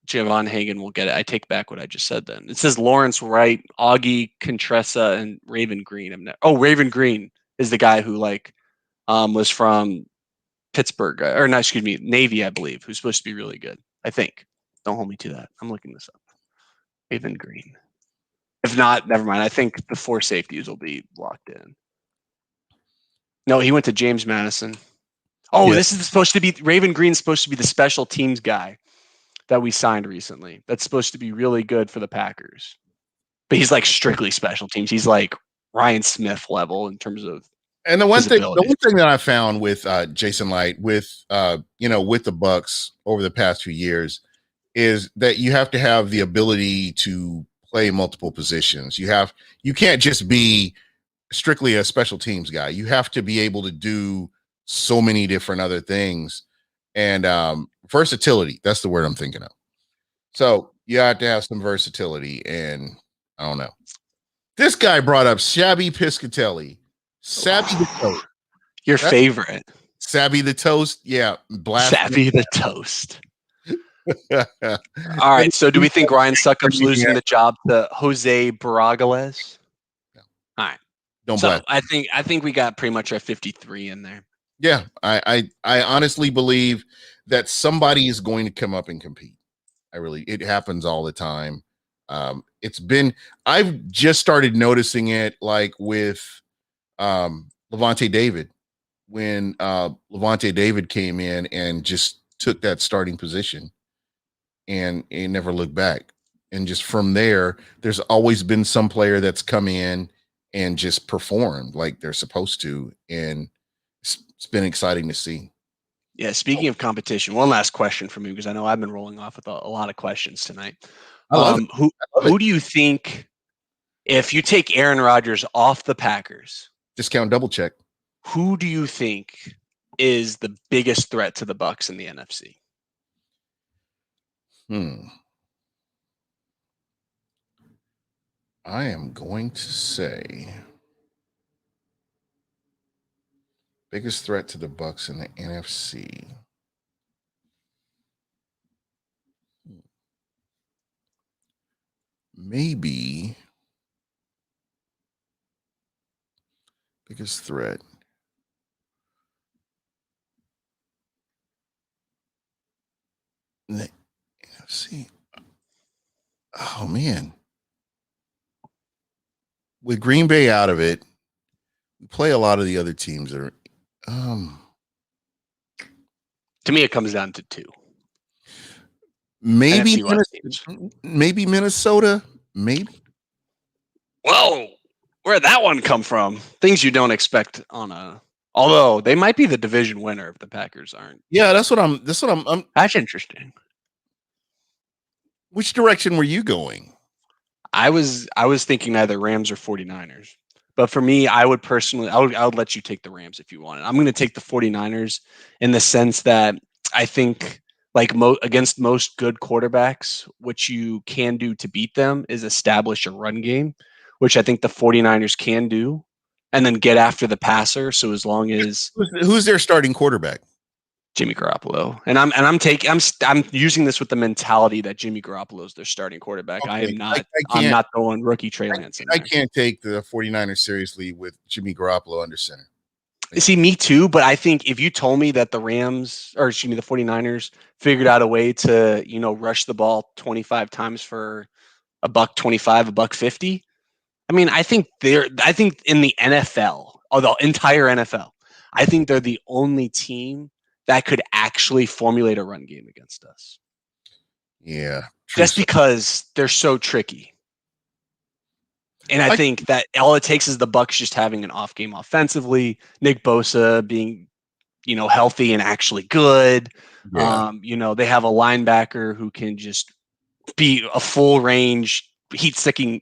Javon Hagan will get it. I take back what I just said then. It says Lawrence Wright, Augie Contressa, and Raven Green. Raven Green is the guy who was from Pittsburgh, or no, excuse me, Navy, I believe, who's supposed to be really good. I think. Don't hold me to that. I'm looking this up. Raven Green. If not, never mind. I think the 4 safeties will be locked in. No, he went to James Madison. Oh, This is supposed to be Raven Green's supposed to be the special teams guy that we signed recently. That's supposed to be really good for the Packers. But he's like strictly special teams. He's like Ryan Smith level in terms of. And the one thing that I found with Jason Light, with with the Bucks over the past few years, is that you have to have the ability to play multiple positions. You can't just be strictly a special teams guy. You have to be able to do so many different other things. And versatility, that's the word I'm thinking of. So you have to have some versatility. And I don't know. This guy brought up Shabby Piscatelli. Sabby the Toast. Your favorite. Sabby the Toast. Yeah. Sabby the Toast. All right. So do we think Ryan Succop's losing the job to Jose Baragales? No. All right. Don't so I think we got pretty much our 53 in there. Yeah. I honestly believe that somebody is going to come up and compete. It happens all the time. I've just started noticing it with Levante David, when Levante David came in and just took that starting position and it never looked back. And just from there's always been some player that's come in and just performed like they're supposed to. And it's been exciting to see. Yeah. Speaking of competition, one last question for me, because I know I've been rolling off with a lot of questions tonight. Who do you think, if you take Aaron Rodgers off the Packers, discount double check, who do you think is the biggest threat to the Bucs in the NFC? I am going to say biggest threat to the Bucs in the NFC. Maybe biggest threat. In the NFC. Oh man. With Green Bay out of it, we play a lot of the other teams that are to me, it comes down to 2. Maybe Minnesota. Maybe. Whoa, where'd that one come from? Things you don't expect although they might be the division winner if the Packers aren't. Yeah, that's what That's interesting. Which direction were you going? I was thinking either Rams or 49ers. But for me, I would let you take the Rams if you wanted. I'm going to take the 49ers in the sense that I think against most good quarterbacks, what you can do to beat them is establish a run game, which I think the 49ers can do, and then get after the passer. So as long as who's their starting quarterback? Jimmy Garoppolo. And I'm using this with the mentality that Jimmy Garoppolo is their starting quarterback. Okay. I'm not going rookie Trey Lance. I can't take the 49ers seriously with Jimmy Garoppolo under center. See, me too. But I think if you told me that the 49ers figured out a way to, rush the ball 25 times for $125, $150. I mean, I think in the NFL, or the entire NFL, I think they're the only team that could actually formulate a run game against us. Yeah. Just because they're so tricky. And I think that all it takes is the Bucs just having an off game offensively, Nick Bosa being, healthy and actually good. Yeah. They have a linebacker who can just be a full range sinking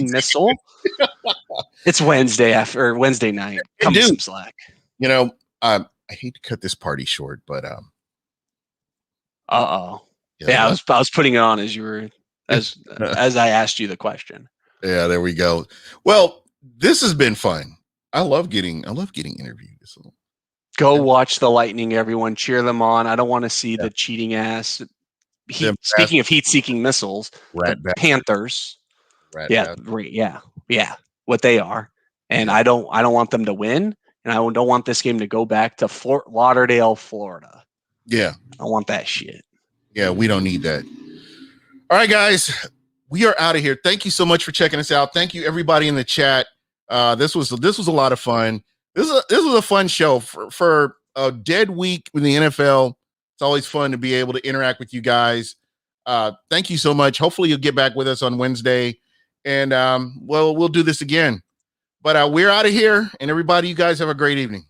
missile. It's Wednesday night. Come some slack. I hate to cut this party short, but Yeah, I was putting it on as you were as I asked you the question. Yeah, there we go. Well, this has been fun. I love getting interviewed. Go watch the Lightning, everyone. Cheer them on. I don't want to see the cheating ass. Speaking of heat-seeking missiles, the Panthers. Yeah, what they are, and I don't want them to win, and I don't want this game to go back to Fort Lauderdale, Florida. Yeah, I want that shit. Yeah, we don't need that. All right, guys, we are out of here. Thank you so much for checking us out. Thank you, everybody in the chat. This was a lot of fun. This was a fun show for a dead week with the NFL. It's always fun to be able to interact with you guys. Thank you so much. Hopefully you'll get back with us on Wednesday, and we'll do this again. But we're out of here, and everybody, you guys have a great evening.